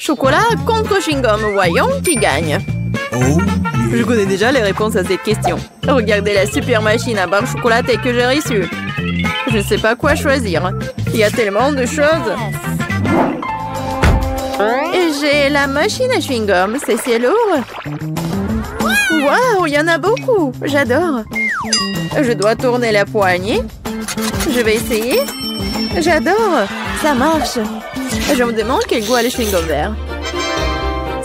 Chocolat contre chewing-gum. Voyons qui gagne. Je connais déjà les réponses à cette question. Regardez la super machine à barre chocolatée que j'ai reçue. Je ne sais pas quoi choisir. Il y a tellement de choses. Et j'ai la machine à chewing-gum. C'est lourd. Waouh, il y en a beaucoup. J'adore. Je dois tourner la poignée. Je vais essayer. J'adore. Ça marche. Je me demande quel goût a le chewing-gum vert.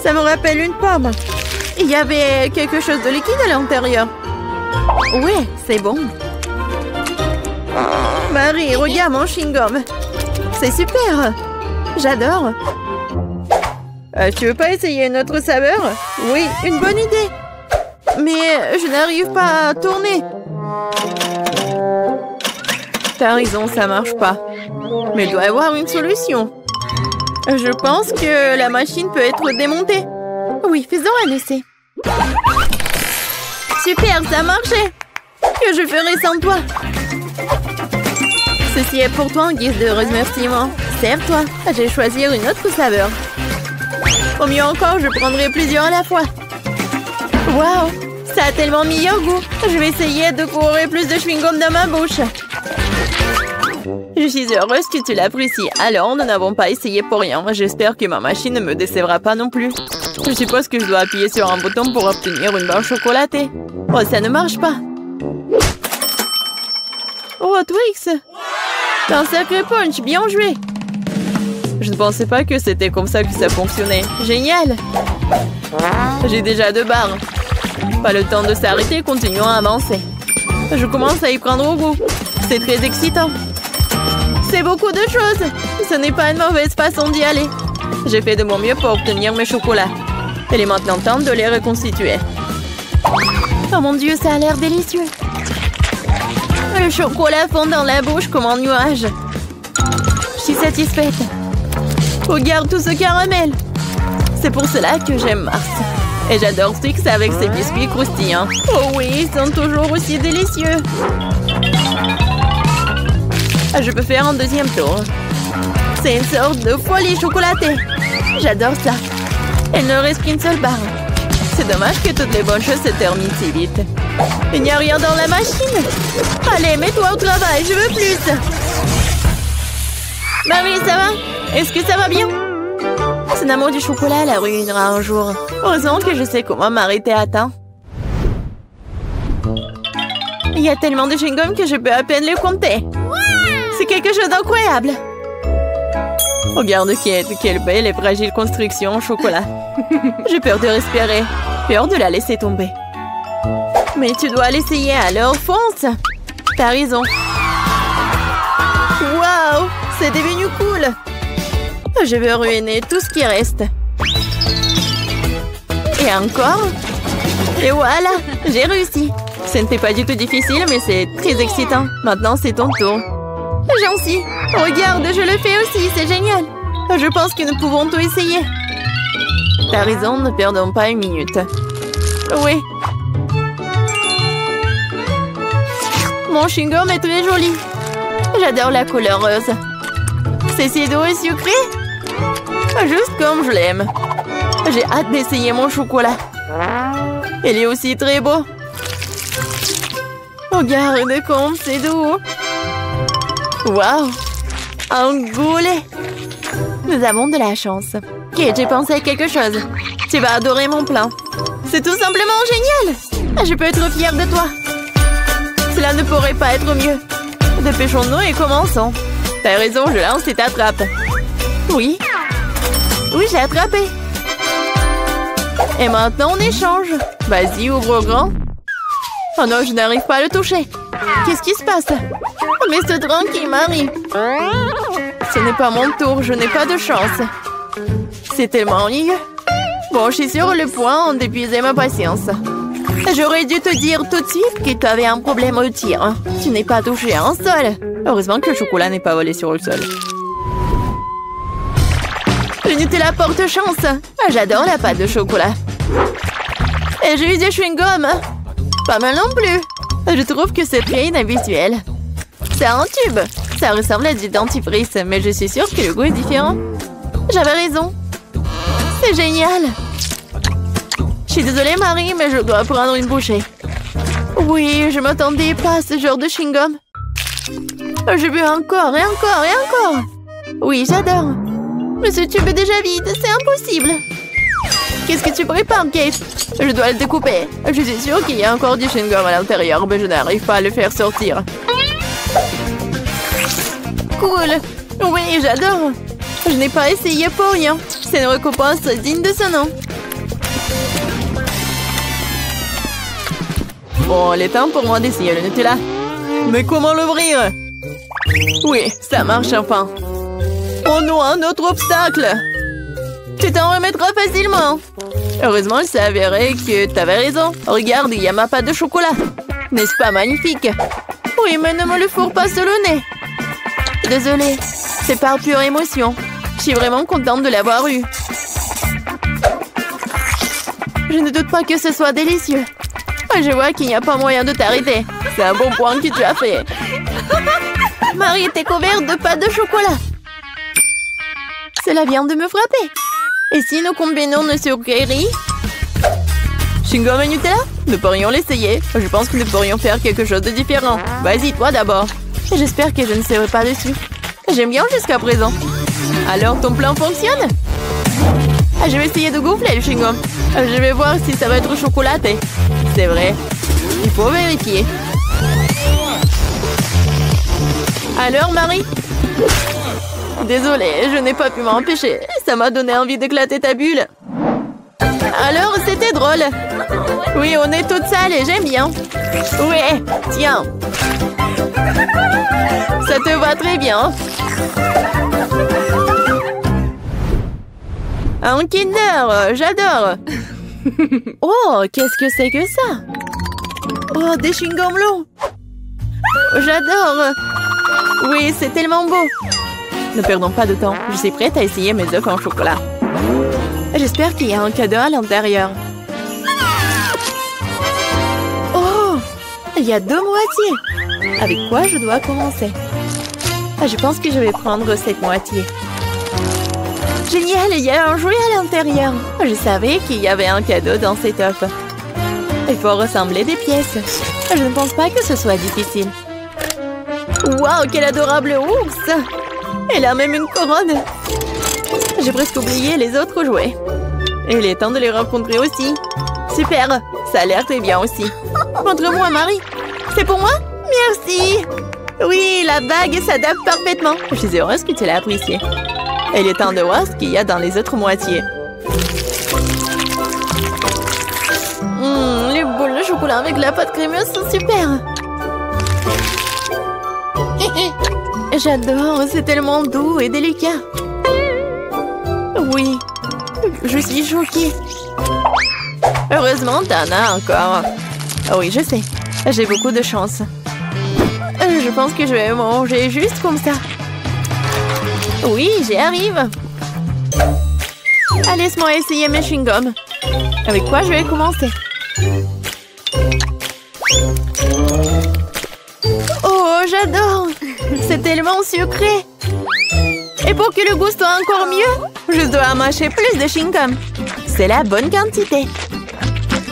Ça me rappelle une pomme. Il y avait quelque chose de liquide à l'intérieur. Ouais, c'est bon. Marie, regarde mon chewing-gum. C'est super. J'adore. Tu veux pas essayer une autre saveur? Oui, une bonne idée. Mais je n'arrive pas à tourner. T'as raison, ça marche pas. Mais il doit y avoir une solution. Je pense que la machine peut être démontée. Oui, faisons un essai. Super, ça a marché. Que je ferai sans toi? Ceci est pour toi en guise de remerciement. Sers-toi. Je vais choisir une autre saveur. Au mieux encore, je prendrai plusieurs à la fois. Waouh, ça a tellement meilleur goût. Je vais essayer de courir plus de chewing-gum dans ma bouche. Je suis heureuse que tu l'apprécies. Alors, nous n'avons pas essayé pour rien. J'espère que ma machine ne me décevra pas non plus. Je suppose que je dois appuyer sur un bouton pour obtenir une barre chocolatée. Oh, ça ne marche pas. Oh, Twix! T'as un sacré punch, bien joué! Je ne pensais pas que c'était comme ça que ça fonctionnait. Génial! J'ai déjà 2 barres. Pas le temps de s'arrêter, continuons à avancer. Je commence à y prendre au goût. C'est très excitant. C'est beaucoup de choses. Ce n'est pas une mauvaise façon d'y aller. J'ai fait de mon mieux pour obtenir mes chocolats. Il est maintenant temps de les reconstituer. Oh mon Dieu, ça a l'air délicieux. Le chocolat fond dans la bouche comme un nuage. Je suis satisfaite. Regarde tout ce caramel. C'est pour cela que j'aime Mars. Et j'adore Twix avec ses biscuits croustillants. Oh oui, ils sont toujours aussi délicieux. Je peux faire un deuxième tour. C'est une sorte de folie chocolatée. J'adore ça. Il ne reste qu'une seule barre. C'est dommage que toutes les bonnes choses se terminent si vite. Il n'y a rien dans la machine. Allez, mets-toi au travail, je veux plus. Marie, ça va? Est-ce que ça va bien? Son amour du chocolat la ruinera un jour. Heureusement que je sais comment m'arrêter à temps. Il y a tellement de chewing-gum que je peux à peine les compter. C'est quelque chose d'incroyable. Regarde quelle belle et fragile construction en chocolat. J'ai peur de respirer. Peur de la laisser tomber. Mais tu dois l'essayer, alors fonce. T'as raison. Waouh, c'est devenu cool. Je vais ruiner tout ce qui reste. Et encore. Et voilà, j'ai réussi. Ce n'était pas du tout difficile, mais c'est très excitant. Maintenant, c'est ton tour. J'en suis. Regarde, je le fais aussi, c'est génial. Je pense que nous pouvons tout essayer. T'as raison, ne perdons pas une minute. Oui. Mon chewing-gum est très joli. J'adore la couleur rose. C'est si doux et sucré. Juste comme je l'aime. J'ai hâte d'essayer mon chocolat. Il est aussi très beau. Regarde comme c'est doux. Waouh! Un goulet! Nous avons de la chance. Ok, j'ai pensé à quelque chose. Tu vas adorer mon plan. C'est tout simplement génial! Je peux être fière de toi. Cela ne pourrait pas être mieux. Dépêchons-nous et commençons. T'as raison, je lance et t'attrape. Oui. Oui, j'ai attrapé. Et maintenant, on échange. Vas-y, ouvre grand. Oh non, je n'arrive pas à le toucher. Qu'est-ce qui se passe? Mais c'est tranquille, Marie. Ce n'est pas mon tour, je n'ai pas de chance. C'est tellement ennuyeux. Bon, je suis sur le point d'épuiser ma patience. J'aurais dû te dire tout de suite que tu avais un problème au tir. Tu n'es pas touché à un sol. Heureusement que le chocolat n'est pas volé sur le sol. Le Nutella porte chance. J'adore la pâte de chocolat. Et j'ai eu des chewing-gums. Pas mal non plus. Je trouve que c'est très inhabituel. C'est un tube. Ça ressemble à du dentifrice, mais je suis sûre que le goût est différent. J'avais raison. C'est génial! Je suis désolée, Marie, mais je dois prendre une bouchée. Oui, je m'attendais pas à ce genre de chewing-gum. Je veux encore et encore et encore. Oui, j'adore. Mais ce tube est déjà vide, c'est impossible. Qu'est-ce que tu prépares, Kate? Je dois le découper. Je suis sûre qu'il y a encore du chewing-gum à l'intérieur, mais je n'arrive pas à le faire sortir. Cool. Oui, j'adore. Je n'ai pas essayé pour rien. C'est une récompense digne de ce nom. Bon, il est temps pour moi d'essayer le Nutella. Mais comment l'ouvrir? Oui, ça marche enfin. Oh non, un autre obstacle. Tu t'en remettras facilement. Heureusement, il s'est avéré que t'avais raison. Regarde, il y a ma pâte de chocolat. N'est-ce pas magnifique? Oui, mais ne me le fourre pas sur le nez. Désolée, c'est par pure émotion. Je suis vraiment contente de l'avoir eu. Je ne doute pas que ce soit délicieux. Je vois qu'il n'y a pas moyen de t'arrêter. C'est un bon point que tu as fait. Marie était couverte de pâte de chocolat. Cela vient de me frapper. Et si nous combinons nos sucreries? Chewing-gum et Nutella? Nous pourrions l'essayer. Je pense que nous pourrions faire quelque chose de différent. Vas-y, toi d'abord. J'espère que je ne serai pas dessus. J'aime bien jusqu'à présent. Alors, ton plan fonctionne? Je vais essayer de gonfler le chewing-gum. Je vais voir si ça va être chocolaté. C'est vrai. Il faut vérifier. Alors, Marie? Désolée, je n'ai pas pu m'empêcher. Ça m'a donné envie d'éclater ta bulle. Alors, c'était drôle. Oui, on est toutes sales et j'aime bien. Ouais, tiens. Ça te va très bien. Un Kinder, j'adore. Oh, qu'est-ce que c'est que ça? Oh, des chewing-gums longs. J'adore. Oui, c'est tellement beau. Ne perdons pas de temps. Je suis prête à essayer mes œufs en chocolat. J'espère qu'il y a un cadeau à l'intérieur. Oh, il y a 2 moitiés. Avec quoi je dois commencer? Je pense que je vais prendre cette moitié. Génial, il y a un jouet à l'intérieur. Je savais qu'il y avait un cadeau dans cet œuf. Il faut ressembler des pièces. Je ne pense pas que ce soit difficile. Waouh, quel adorable ours! Elle a même une couronne. J'ai presque oublié les autres jouets. Et il est temps de les rencontrer aussi. Super, ça a l'air très bien aussi. Montre-moi, Marie. C'est pour moi? Merci. Oui, la bague s'adapte parfaitement. Je suis heureuse que tu l'aies appréciée. Il est temps de voir ce qu'il y a dans les autres moitiés. Les boules de chocolat avec la pâte crémeuse sont super. J'adore, c'est tellement doux et délicat. Oui, je suis choquée. Heureusement, t'en as encore. Oui, je sais, j'ai beaucoup de chance. Je pense que je vais manger juste comme ça. Oui, j'y arrive. Laisse-moi essayer mes chewing-gums. Avec quoi je vais commencer? Oh, j'adore! C'est tellement sucré! Et pour que le goût soit encore mieux, je dois mâcher plus de chewing-gum. C'est la bonne quantité.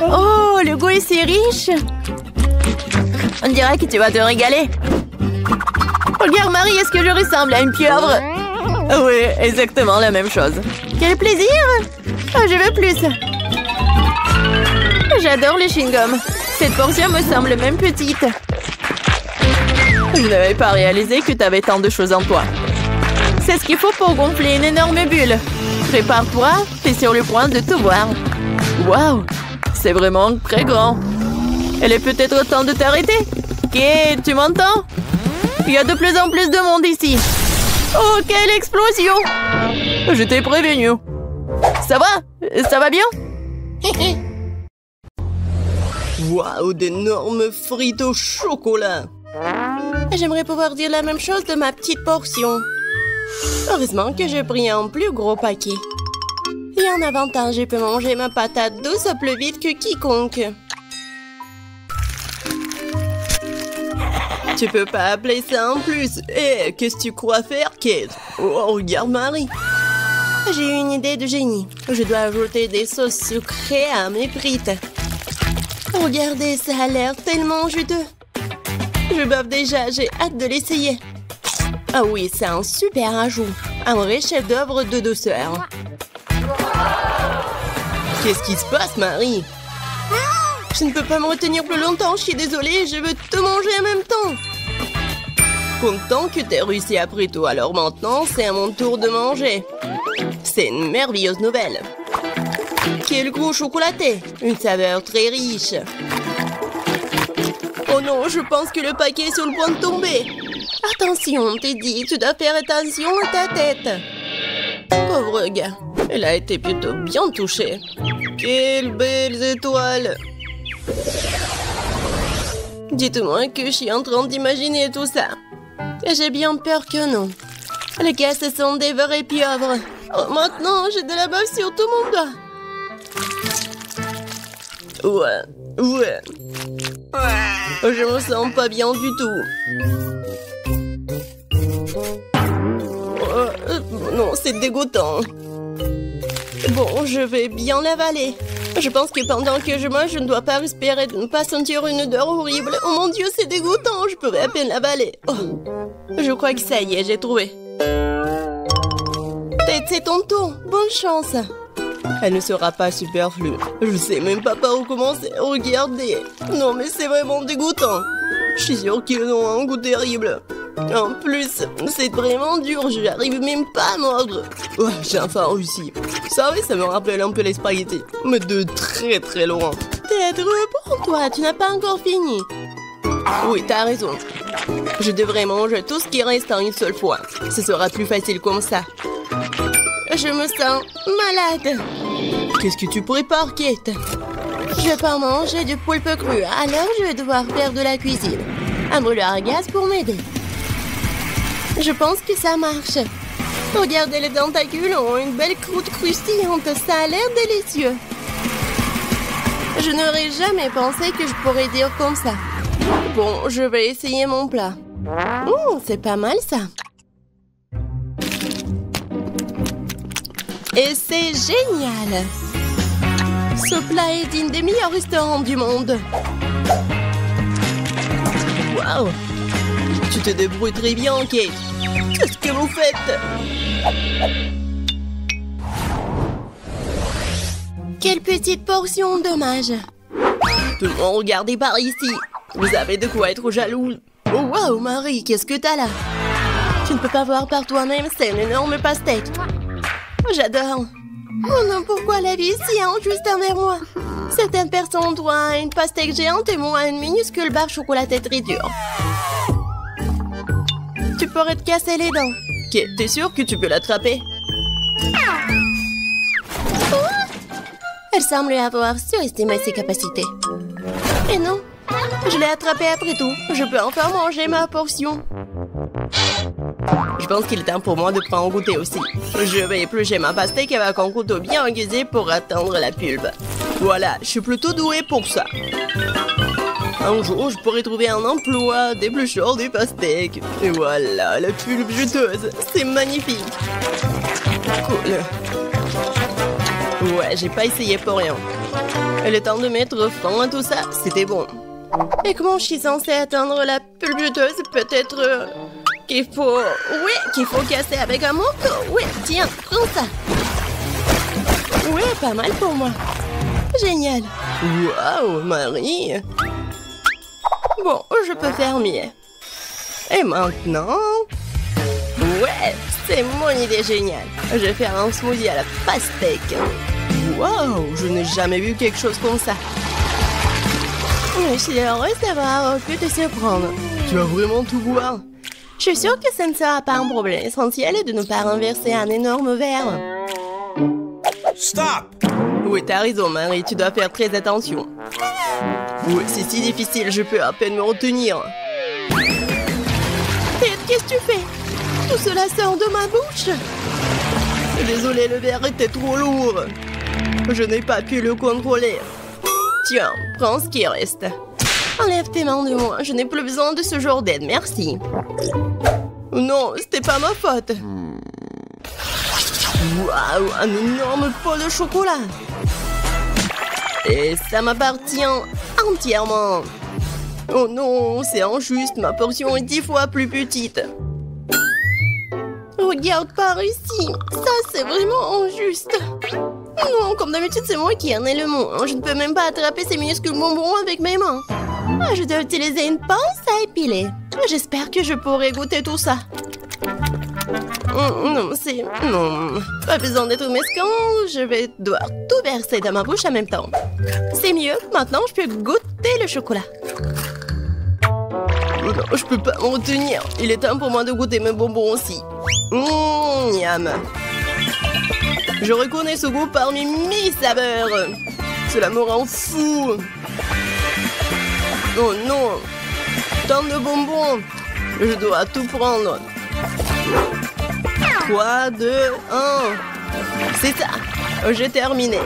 Oh, le goût est si riche! On dirait que tu vas te régaler. Regarde, Marie, est-ce que je ressemble à une pieuvre? Oui, exactement la même chose. Quel plaisir! Oh, je veux plus. J'adore les chewing-gums. Cette portion me semble même petite. Je n'avais pas réalisé que tu avais tant de choses en toi. C'est ce qu'il faut pour gonfler une énorme bulle. Prépare-toi, t'es sur le point de tout voir. Waouh, c'est vraiment très grand. Il est peut-être temps de t'arrêter. Ok, tu m'entends? Il y a de plus en plus de monde ici. Oh, quelle explosion! Je t'ai prévenu. Ça va? Ça va bien? Waouh, d'énormes frites au chocolat! J'aimerais pouvoir dire la même chose de ma petite portion. Heureusement que j'ai pris un plus gros paquet. Et en avantage, je peux manger ma patate douce plus vite que quiconque. Tu peux pas appeler ça en plus. Qu'est-ce que tu crois faire, Kate? Oh, regarde Marie. J'ai eu une idée de génie. Je dois ajouter des sauces sucrées à mes frites. Regardez, ça a l'air tellement juteux. Je bave déjà, j'ai hâte de l'essayer. Ah oui, c'est un super ajout. Un vrai chef-d'œuvre de douceur. Qu'est-ce qui se passe, Marie? Je ne peux pas me retenir plus longtemps, je suis désolée, je veux te manger en même temps. Content que t'aies réussi après tout, alors maintenant, c'est à mon tour de manger. C'est une merveilleuse nouvelle. Quel goût chocolaté! Une saveur très riche. Oh non, je pense que le paquet est sur le point de tomber. Attention, Teddy, tu dois faire attention à ta tête. Pauvre gars, elle a été plutôt bien touchée. Quelles belles étoiles! Dites-moi que je suis en train d'imaginer tout ça. J'ai bien peur que non. Les gars, ce sont des vrais pieuvres. Oh, maintenant, j'ai de la bave sur tout mon doigt. Ouais. Je me sens pas bien du tout. Non, c'est dégoûtant. Bon, je vais bien l'avaler. Je pense que pendant que je mange, je ne dois pas respirer, de ne pas sentir une odeur horrible. Oh mon Dieu, c'est dégoûtant, je pourrais à peine l'avaler. Oh. Je crois que ça y est, j'ai trouvé. Tête, c'est ton tour. Bonne chance. Elle ne sera pas superflue. Je sais même pas par où commencer. Regardez. Non, mais c'est vraiment dégoûtant. Je suis sûre qu'ils ont un goût terrible. En plus, c'est vraiment dur. Je n'arrive même pas à mordre. Oh, j'ai enfin réussi. Ça, oui, ça me rappelle un peu les spaghettis. Mais de très très loin. Tête, reprends-toi. Tu n'as pas encore fini. Oui, t'as raison. Je devrais manger tout ce qui reste en une seule fois. Ce sera plus facile comme ça. Je me sens malade. Qu'est-ce que tu prépares, Kate? Je vais pas manger du poulpe cru, alors je vais devoir faire de la cuisine. Un brûleur à gaz pour m'aider. Je pense que ça marche. Regardez, les tentacules ont une belle croûte croustillante. Ça a l'air délicieux. Je n'aurais jamais pensé que je pourrais dire comme ça. Bon, je vais essayer mon plat. C'est pas mal ça. Et c'est génial! Ce plat est digne des meilleurs restaurants du monde. Waouh! Tu te débrouilles très bien, Kate. Qu'est-ce que vous faites? Quelle petite portion, dommage. Tout le monde, regardez par ici. Vous avez de quoi être jaloux. Oh, waouh, Marie, qu'est-ce que t'as là? Tu ne peux pas voir par toi-même, c'est une énorme pastèque. J'adore. Oh non, pourquoi la vie est si injuste envers moi? Certaines personnes ont droit à une pastèque géante et moi à une minuscule barre chocolatée très dure. Tu pourrais te casser les dents. Ok, t'es sûre que tu peux l'attraper? Elle semble avoir surestimé ses capacités. Et non, je l'ai attrapée après tout. Je peux encore manger ma portion. Je pense qu'il est temps pour moi de prendre goûter aussi. Je vais éplucher ma pastèque avec un couteau bien aiguisé pour atteindre la pulpe. Voilà, je suis plutôt douée pour ça. Un jour, je pourrais trouver un emploi d'éplucheur des pastèques. Et voilà, la pulpe juteuse. C'est magnifique. Cool. Ouais, j'ai pas essayé pour rien. Et le temps de mettre fin à tout ça, c'était bon. Et comment je suis censée atteindre la pulpe juteuse? Peut-être... qu'il faut... Oui, qu'il faut casser avec un morceau. Oui, tiens, prends ça. Oui, pas mal pour moi. Génial. Waouh, Marie. Bon, je peux faire mieux. Et maintenant... Ouais, c'est mon idée géniale. Je vais faire un smoothie à la pastèque. Waouh, je n'ai jamais vu quelque chose comme ça. Je suis heureuse d'avoir pu te surprendre. Tu vas vraiment tout boire? Je suis sûre que ce ne sera pas un problème. L'essentiel est de ne pas renverser un énorme verre. Stop! Oui, t'as raison, Marie. Tu dois faire très attention. Oui, c'est si difficile, je peux à peine me retenir. Ted, qu'est-ce que tu fais? Tout cela sort de ma bouche. Désolée, le verre était trop lourd. Je n'ai pas pu le contrôler. Tiens, prends ce qui reste. Enlève tes mains de moi, je n'ai plus besoin de ce genre d'aide, merci. Non, c'était pas ma faute. Waouh, un énorme pot de chocolat. Et ça m'appartient entièrement. Oh non, c'est injuste, ma portion est 10 fois plus petite. Regarde par ici, ça c'est vraiment injuste. Non, comme d'habitude c'est moi qui en ai le moins. Je ne peux même pas attraper ces minuscules bonbons avec mes mains. Je dois utiliser une pince à épiler. J'espère que je pourrai goûter tout ça. Non, non, pas besoin d'être mesquin, je vais devoir tout verser dans ma bouche en même temps. C'est mieux, maintenant je peux goûter le chocolat. Non, je peux pas m'en retenir. Il est temps pour moi de goûter mes bonbons aussi. Miam. Je reconnais ce goût parmi 1000 saveurs. Cela me rend fou. Oh non, tant de bonbons. Je dois tout prendre. 3, 2, 1. C'est ça. J'ai terminé.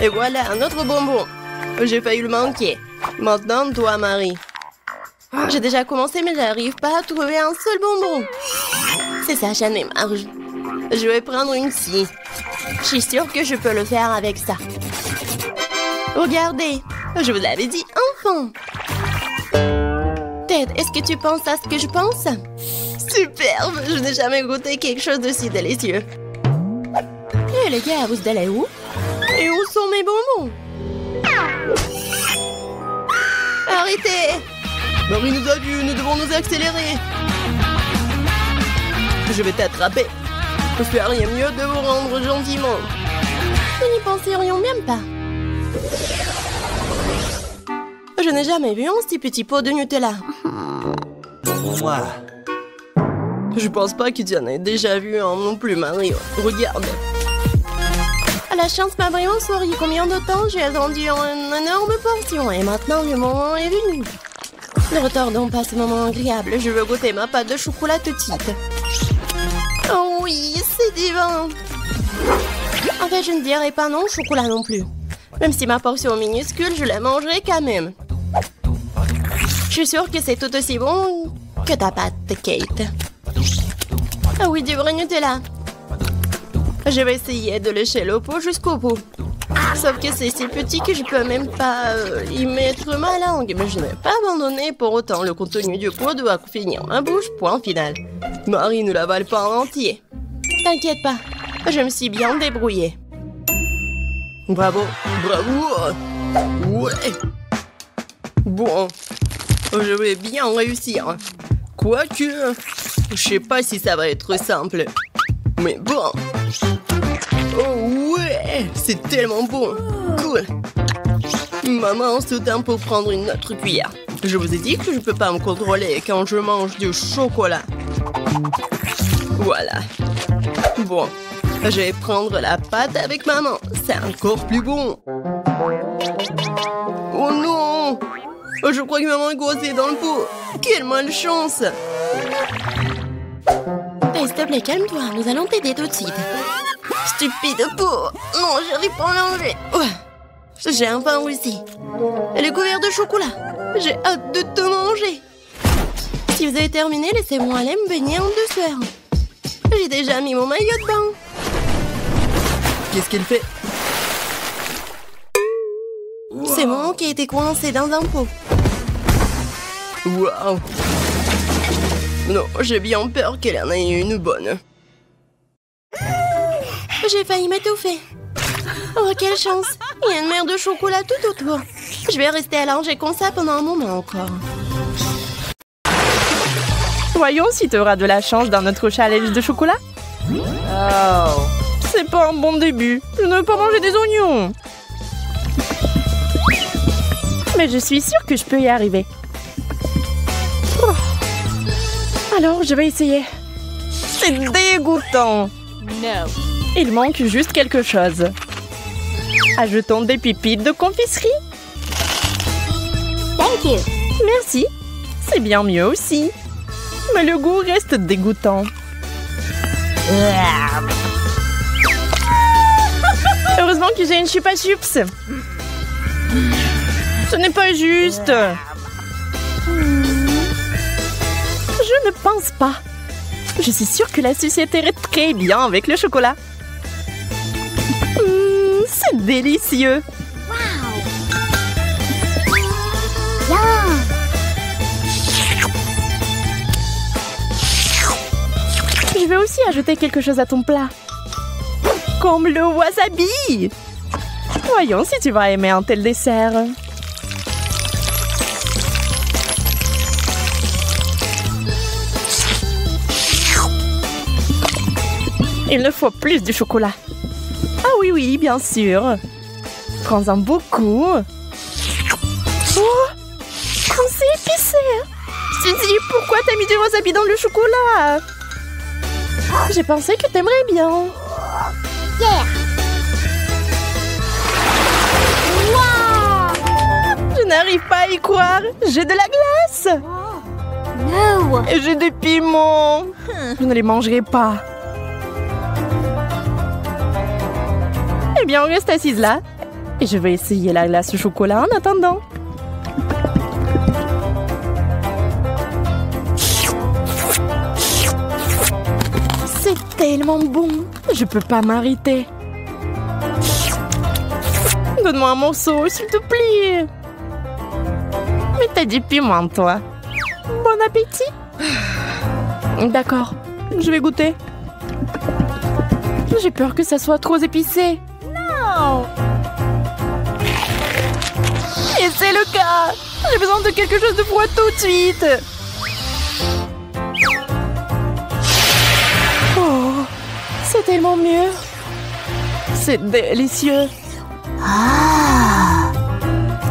Et voilà, un autre bonbon. J'ai failli le manquer. Maintenant, toi, Marie. J'ai déjà commencé, mais j'arrive pas à trouver un seul bonbon. C'est ça, j'en ai marre. Je vais prendre une scie. Je suis sûre que je peux le faire avec ça. Regardez, je vous l'avais dit, enfant. Ted, est-ce que tu penses à ce que je pense? Superbe, je n'ai jamais goûté quelque chose de si délicieux. Et les gars, vous allez où? Et où sont mes bonbons? Arrêtez! Marie nous a vus, nous devons nous accélérer. Je vais t'attraper. Je fais rien mieux de vous rendre gentiment. Nous n'y penserions même pas. Je n'ai jamais vu un si petit pot de Nutella. Je pense pas que tu en aies déjà vu un non plus, Marie. Regarde. La chance m'a vraiment souri. Combien de temps j'ai attendu une énorme portion et maintenant le moment est venu. Ne retardons pas ce moment agréable. Je veux goûter ma pâte de chocolat tout de suite. Oh oui, c'est divin. En fait, je ne dirais pas non au chocolat non plus. Même si ma portion est minuscule, je la mangerai quand même. Je suis sûre que c'est tout aussi bon que ta pâte, Kate. Ah oui, du vrai Nutella. Je vais essayer de lécher le pot jusqu'au bout. Sauf que c'est si petit que je peux même pas y mettre ma langue. Mais je n'ai pas abandonné pour autant. Le contenu du pot doit finir ma bouche, point final. Marie ne l'avale pas en entier. T'inquiète pas, je me suis bien débrouillée. Bravo, bravo. Ouais. Bon, je vais bien réussir. Quoique, je sais pas si ça va être simple. Mais bon. Oh ouais, c'est tellement bon. Cool. Maman se tient pour prendre une autre cuillère. Je vous ai dit que je peux pas me contrôler quand je mange du chocolat. Voilà. Bon, je vais prendre la pâte avec maman. C'est encore plus bon. Oh non! Je crois que maman est coincée dans le pot. Quelle malchance! Hey, s'il te plaît, calme-toi. Nous allons t'aider tout de suite. Stupide pot! Non, j'arrive pas à l'enlever. J'ai enfin réussi. Elle est couverte de chocolat. J'ai hâte de te manger. Si vous avez terminé, laissez-moi aller me baigner en douceur. J'ai déjà mis mon maillot de bain. Qu'est-ce qu'elle fait? C'est moi qui ai été coincé dans un pot. Waouh! Non, j'ai bien peur qu'elle en ait une bonne. J'ai failli m'étouffer. Oh, quelle chance! Il y a une mer de chocolat tout autour. Je vais rester allongée comme ça pendant un moment encore. Voyons si tu auras de la chance dans notre challenge de chocolat. Oh, c'est pas un bon début. Je ne veux pas manger des oignons. Mais je suis sûre que je peux y arriver. Oh. Alors, je vais essayer. C'est dégoûtant. No. Il manque juste quelque chose. Ajoutons des pépites de confiserie. Thank you. Merci. C'est bien mieux aussi. Mais le goût reste dégoûtant. Heureusement que j'ai une chupa chups. Ce n'est pas juste. Je ne pense pas. Je suis sûre que la sucette irait très bien avec le chocolat. C'est délicieux. Je vais aussi ajouter quelque chose à ton plat. Comme le wasabi. Voyons si tu vas aimer un tel dessert. Il ne faut plus du chocolat. Ah oui, oui, bien sûr. Prends-en beaucoup. Oh, comme c'est épicé. Suzy, pourquoi t'as mis du wasabi dans le chocolat? J'ai pensé que t'aimerais bien. Yeah. Wow. Je n'arrive pas à y croire. J'ai de la glace. No. Et j'ai des piments. Je ne les mangerai pas. Eh bien, on reste assise là. Et je vais essayer la glace au chocolat en attendant. C'est tellement bon. Je peux pas m'arrêter. Donne-moi un morceau, s'il te plaît. Mais t'as du piment, toi. Bon appétit. D'accord, je vais goûter. J'ai peur que ça soit trop épicé. Non. Et c'est le cas. J'ai besoin de quelque chose de froid tout de suite. Oh, c'est tellement mieux. C'est délicieux.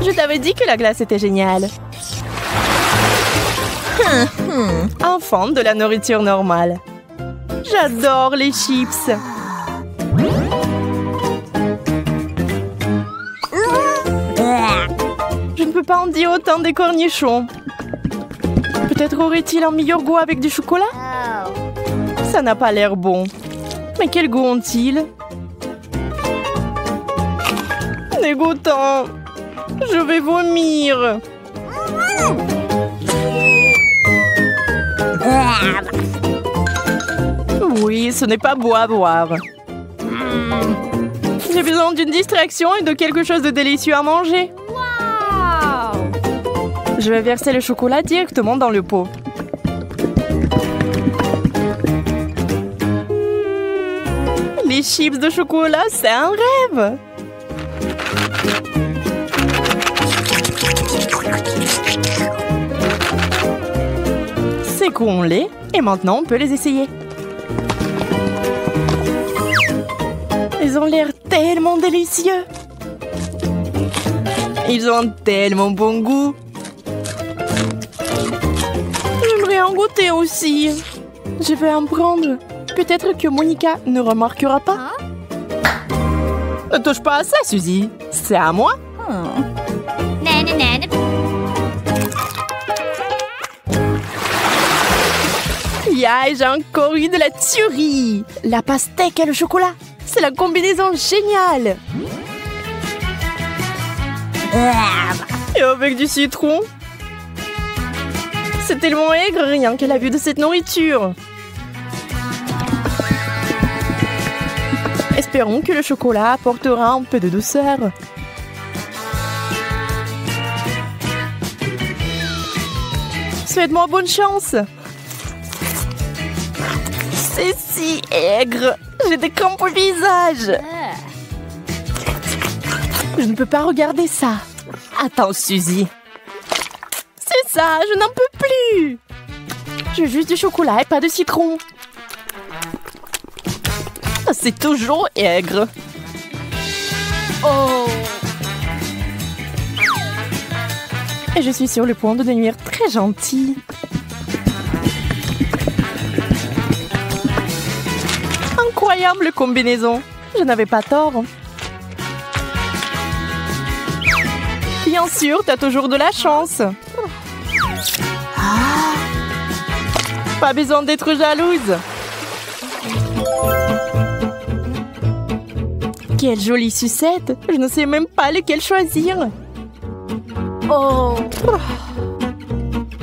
Je t'avais dit que la glace était géniale. Enfant de la nourriture normale. J'adore les chips. Je ne peux pas en dire autant des cornichons. Peut-être aurait-il un meilleur goût avec du chocolat? Ça n'a pas l'air bon. Mais quel goût ont-ils? Dégoûtant. Je vais vomir. Oui, ce n'est pas beau à boire. J'ai besoin d'une distraction et de quelque chose de délicieux à manger. Wow. Je vais verser le chocolat directement dans le pot. Les chips de chocolat, c'est un rêve. Sécons-les et maintenant on peut les essayer. Ils ont l'air tellement délicieux. Ils ont un tellement bon goût. J'aimerais en goûter aussi. Je vais en prendre. Peut-être que Monica ne remarquera pas. Ne touche pas à ça, Suzy. C'est à moi. Nana, nana. Yeah, j'ai encore eu de la tuerie. La pastèque et le chocolat. C'est la combinaison géniale. Et avec du citron. C'est tellement aigre rien que la vue de cette nourriture. Espérons que le chocolat apportera un peu de douceur. Souhaite-moi bonne chance. C'est si aigre. J'ai des crampes au visage. Je ne peux pas regarder ça. Attends, Suzy. C'est ça, je n'en peux plus. J'ai juste du chocolat et pas de citron. C'est toujours aigre. Oh. Et je suis sur le point de devenir très gentille. Incroyable combinaison. Je n'avais pas tort. Bien sûr, t'as toujours de la chance. Pas besoin d'être jalouse. Quelle jolie sucette. Je ne sais même pas lequel choisir. Oh.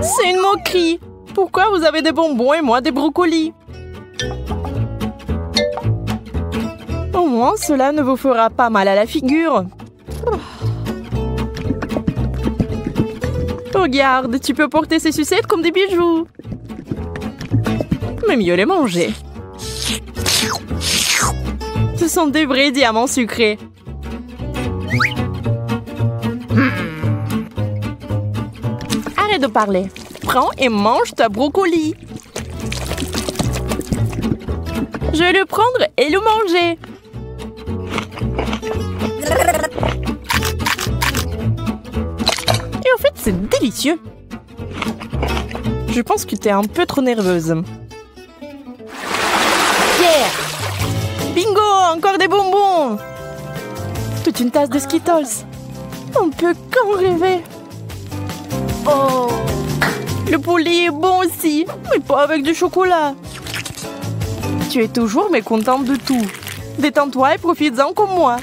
C'est une moquerie. Pourquoi vous avez des bonbons et moi des brocolis? moins, cela ne vous fera pas mal à la figure. Regarde, tu peux porter ces sucettes comme des bijoux. Mais mieux les manger. Ce sont des vrais diamants sucrés. Arrête de parler. Prends et mange ta brocoli. Je vais le prendre et le manger. Et au fait, c'est délicieux. Je pense que t'es un peu trop nerveuse. Yeah! Bingo! Encore des bonbons! Toute une tasse de Skittles. On peut qu'en rêver. Oh! Le poulet est bon aussi, mais pas avec du chocolat. Tu es toujours mécontente de tout. Détends-toi et profites-en comme moi.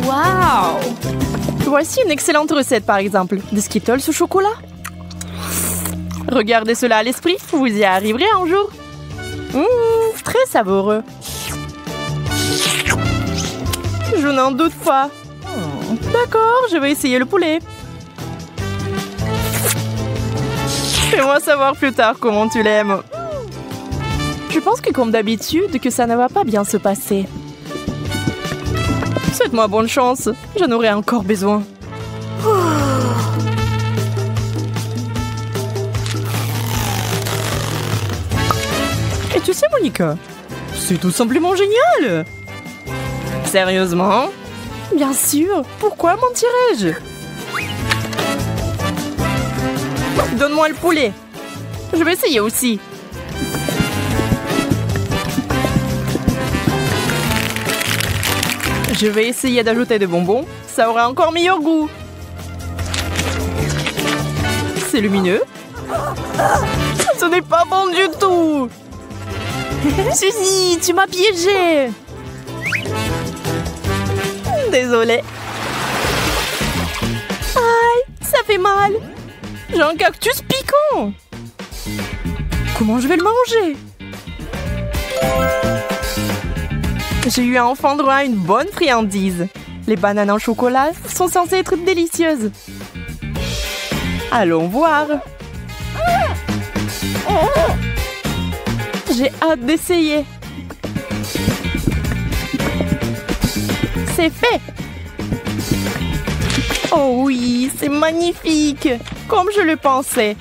Wow! Voici une excellente recette, par exemple. Des Skittles au chocolat. Regardez cela à l'esprit, vous y arriverez un jour. Très savoureux. Je n'en doute pas. D'accord, je vais essayer le poulet. Fais-moi savoir plus tard comment tu l'aimes. Je pense que comme d'habitude, que ça ne va pas bien se passer. Souhaite-moi bonne chance, j'en aurai encore besoin. Et tu sais, Monica, c'est tout simplement génial. Sérieusement? Bien sûr, pourquoi mentirais-je? Donne-moi le poulet. Je vais essayer aussi. Je vais essayer d'ajouter des bonbons. Ça aura encore meilleur goût. C'est lumineux. Ce n'est pas bon du tout. Suzy, tu m'as piégée. Désolée. Aïe, ça fait mal. J'ai un cactus piquant. Comment je vais le manger? J'ai eu enfin droit à une bonne friandise. Les bananes en chocolat sont censées être délicieuses. Allons voir. J'ai hâte d'essayer. C'est fait. Oh oui, c'est magnifique. Comme je le pensais.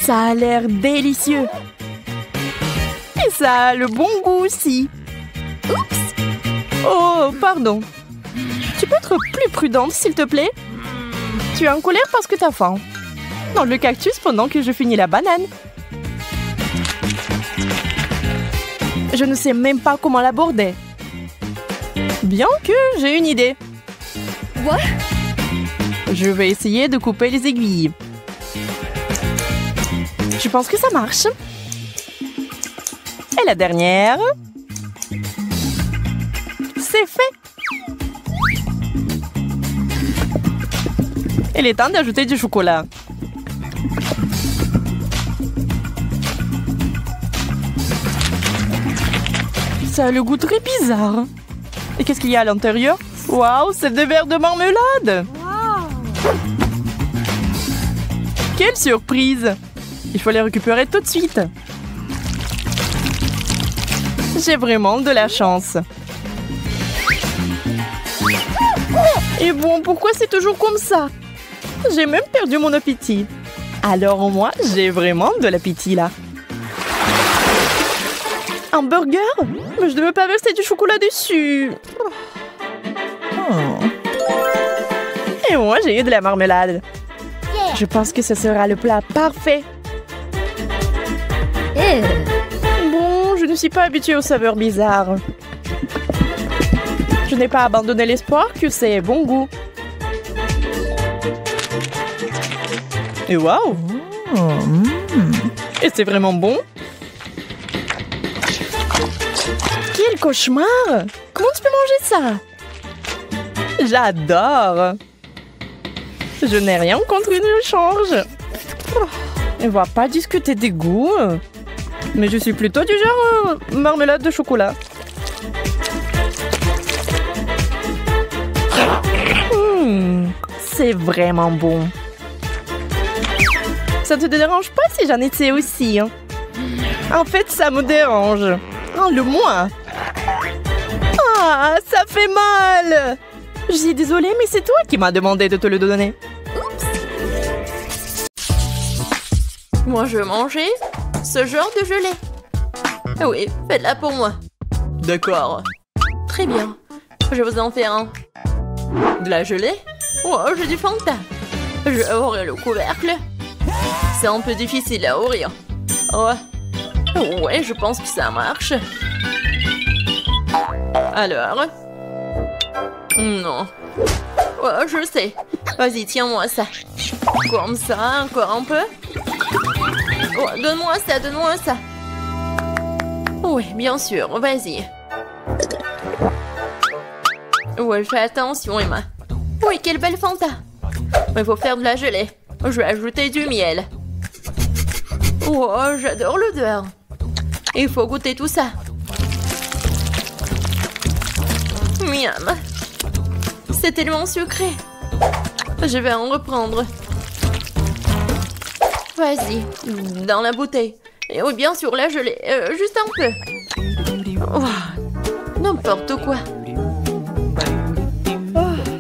Ça a l'air délicieux. Et ça a le bon goût aussi. Oups. Oh, pardon. Tu peux être plus prudente, s'il te plaît? Tu es en colère parce que t'as faim. Dans le cactus pendant que je finis la banane. Je ne sais même pas comment l'aborder. Bien que j'ai une idée. What? Je vais essayer de couper les aiguilles. Je pense que ça marche. Et la dernière. C'est fait. Il est temps d'ajouter du chocolat. Ça a le goût très bizarre. Et qu'est-ce qu'il y a à l'intérieur? Waouh, c'est des verres de marmelade! Wow! Quelle surprise! Il faut les récupérer tout de suite. J'ai vraiment de la chance. Et bon, pourquoi c'est toujours comme ça? J'ai même perdu mon appétit. Alors moi, j'ai vraiment de l'appétit là. Un burger? Mais je ne veux pas verser du chocolat dessus. Et moi, j'ai eu de la marmelade. Yeah. Je pense que ce sera le plat parfait. Bon, je ne suis pas habituée aux saveurs bizarres. Je n'ai pas abandonné l'espoir que c'est bon goût. Et waouh! Et c'est vraiment bon? Quel cauchemar! Comment tu peux manger ça? J'adore! Je n'ai rien contre une change. On va pas discuter des goûts. Mais je suis plutôt du genre marmelade de chocolat. C'est vraiment bon. Ça te dérange pas si j'en étais aussi, hein? En fait, ça me dérange. Enlève-moi. Ah, ça fait mal. Je suis désolée, mais c'est toi qui m'as demandé de te le donner. Moi, je veux manger ce genre de gelée. Oui, faites-la pour moi. D'accord. Très bien. Je vous en fais un. De la gelée? Oh, j'ai du Fanta. Je aurai le couvercle. C'est un peu difficile à ouvrir. Ouais, je pense que ça marche. Alors? Non. Oh, je sais. Vas-y, tiens-moi ça. Comme ça, encore un peu. Oh, donne-moi ça, donne-moi ça. Oui, bien sûr, vas-y. Ouais, fais attention, Emma. Oui, quelle belle Fanta. Il faut faire de la gelée. Je vais ajouter du miel. Oh, j'adore l'odeur. Il faut goûter tout ça. Miam. C'est tellement sucré. Je vais en reprendre. Vas-y, dans la bouteille. Et oui, bien sûr, la gelée. Juste un peu. Oh, n'importe quoi.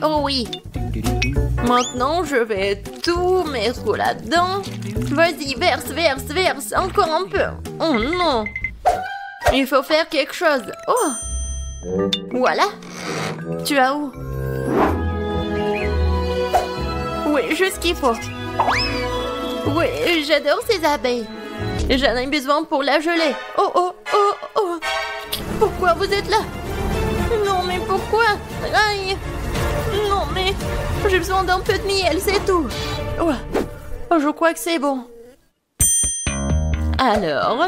Oh oui. Maintenant, je vais tout mettre là-dedans. Vas-y, verse, verse, verse. Encore un peu. Oh non. Il faut faire quelque chose. Oh. Voilà. Tu as où? Oui, juste ce qu'il faut. Oui, j'adore ces abeilles. J'en ai besoin pour la gelée. Oh, oh, oh, oh. Pourquoi vous êtes là? Non, mais pourquoi? Aïe. Non, mais j'ai besoin d'un peu de miel, c'est tout. Oh, je crois que c'est bon. Alors,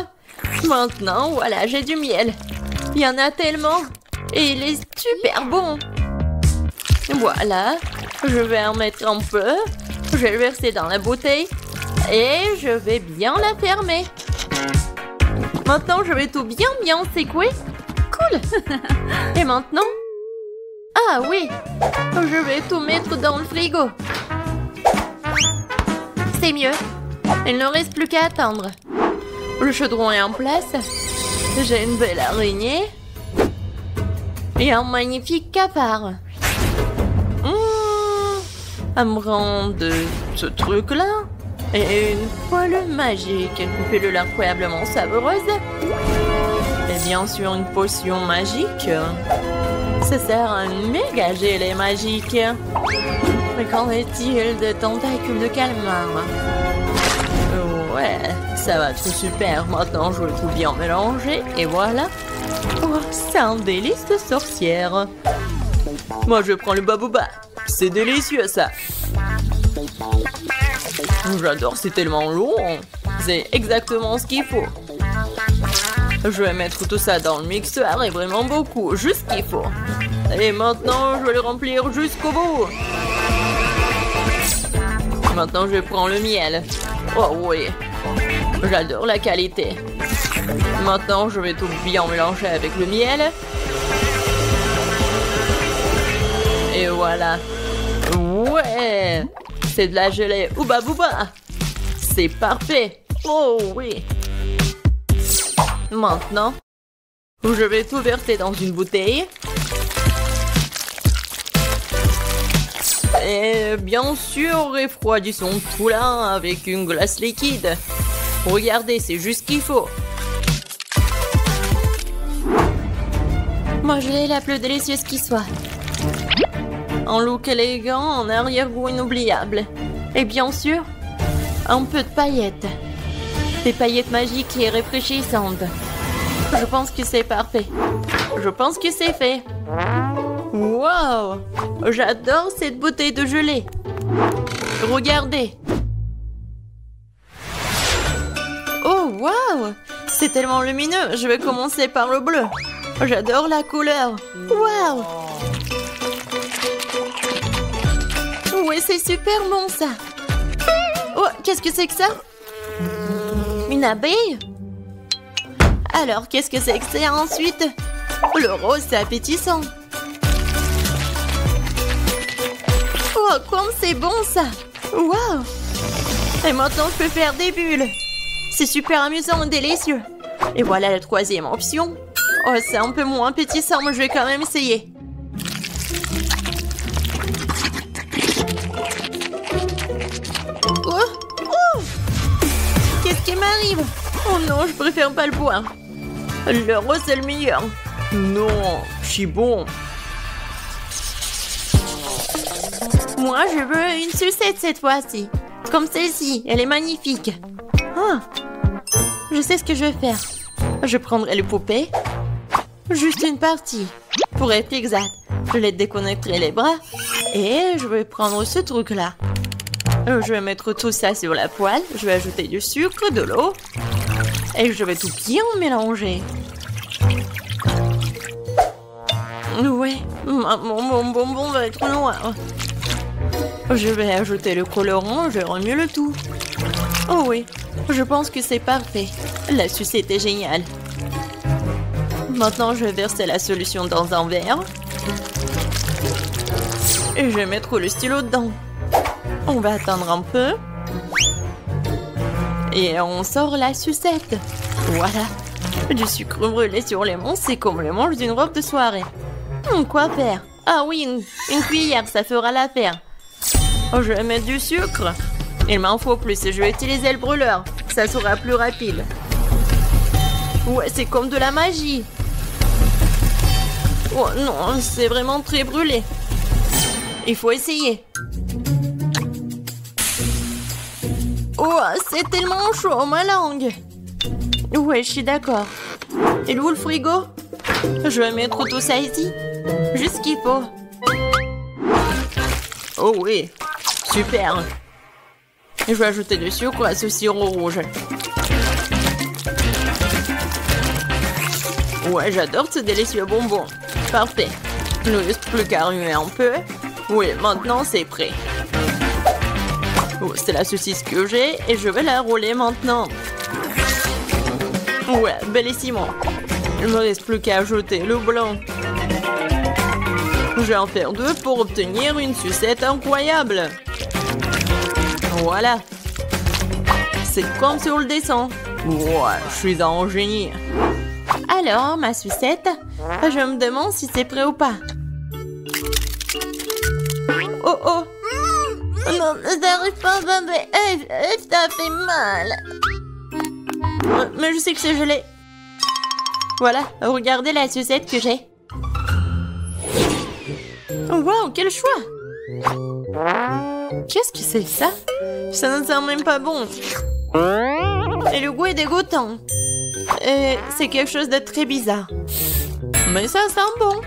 maintenant, voilà, j'ai du miel. Il y en a tellement. Et il est super bon. Voilà, je vais en mettre un peu. Je vais le verser dans la bouteille. Et je vais bien la fermer. Maintenant, je vais tout bien secouer. Cool. Et maintenant? Ah oui, je vais tout mettre dans le frigo. C'est mieux. Il ne reste plus qu'à attendre. Le chaudron est en place. J'ai une belle araignée. Et un magnifique cafard. Elle me rend de ce truc-là. Et une poêle magique. Une pilule incroyablement savoureuse. Et bien sûr une potion magique. Ça sert à un méga gelée magique. Mais qu'en est-il de tentacules de calmar? Ouais, ça va être super. Maintenant, je vais tout bien mélanger. Et voilà. Oh, c'est un délice de sorcière. Moi, je prends le babouba. C'est délicieux, ça. J'adore, c'est tellement long. C'est exactement ce qu'il faut. Je vais mettre tout ça dans le mixeur et vraiment beaucoup, juste ce qu'il faut. Et maintenant, je vais le remplir jusqu'au bout. Maintenant, je prends le miel. Oh oui, j'adore la qualité. Maintenant, je vais tout bien mélanger avec le miel. Et voilà. Ouais, c'est de la gelée Ouba Booba. C'est parfait. Oh oui. Maintenant, je vais tout verser dans une bouteille. Et bien sûr, refroidissons tout là avec une glace liquide. Regardez, c'est juste ce qu'il faut. Moi, je l'ai la plus délicieuse qui soit. Un look élégant, en arrière-goût inoubliable. Et bien sûr, un peu de paillettes. Des paillettes magiques et rafraîchissantes. Je pense que c'est parfait. Je pense que c'est fait. Wow! J'adore cette bouteille de gelée. Regardez. Oh, wow! C'est tellement lumineux. Je vais commencer par le bleu. J'adore la couleur. Wow! Oui, c'est super bon, ça. Oh, qu'est-ce que c'est que ça? Une abeille? Alors, qu'est-ce que c'est que c'est ensuite? Le rose, c'est appétissant. Oh, comme c'est bon ça! Waouh! Et maintenant, je peux faire des bulles. C'est super amusant et délicieux. Et voilà la troisième option. Oh, c'est un peu moins appétissant, mais je vais quand même essayer. Oh! Oh! Qu'est-ce qui m'arrive? Oh non, je préfère pas le boire. Le rose, c'est le meilleur. Non, je suis bon. Moi, je veux une sucette cette fois-ci. Comme celle-ci, elle est magnifique. Ah, je sais ce que je vais faire. Je prendrai le poupée. Juste une partie. Pour être exact, je les déconnecterai les bras. Et je vais prendre ce truc-là. Je vais mettre tout ça sur la poêle. Je vais ajouter du sucre, de l'eau. Et je vais tout bien mélanger. Ouais, mon bonbon va être noir. Je vais ajouter le colorant, je remue le tout. Oh oui, je pense que c'est parfait. La sucette est géniale. Maintenant, je vais verser la solution dans un verre. Et je vais mettre le stylo dedans. On va attendre un peu. Et on sort la sucette. Voilà. Du sucre brûlé sur les mains, c'est comme le manche d'une robe de soirée. Quoi faire? Ah oui, une cuillère, ça fera l'affaire. Oh, je vais mettre du sucre. Il m'en faut plus, je vais utiliser le brûleur. Ça sera plus rapide. Ouais, c'est comme de la magie. Oh non, c'est vraiment très brûlé. Il faut essayer. Oh, c'est tellement chaud, ma langue. Ouais, je suis d'accord. Et où le frigo? Je vais mettre tout ça ici. Juste ce qu'il faut. Oh oui, super. Je vais ajouter du sucre à ce sirop rouge. Ouais, j'adore ce délicieux bonbon. Parfait. Il ne reste plus qu'à remuer un peu. Oui, maintenant c'est prêt. Oh, c'est la saucisse que j'ai et je vais la rouler maintenant. Ouais, bellissimo. Il ne me reste plus qu'à ajouter le blanc. Je vais en faire 2 pour obtenir une sucette incroyable. Voilà. C'est comme sur le dessin. Ouais, je suis un génie. Alors, ma sucette, je me demande si c'est prêt ou pas. Oh oh. Non, ça n'arrive pas, ça fait mal. Mais je sais que c'est gelé. Voilà, regardez la sucette que j'ai. Wow, quel choix! Qu'est-ce que c'est ça? Ça ne sent même pas bon. Et le goût est dégoûtant. C'est quelque chose de très bizarre. Mais ça sent bon.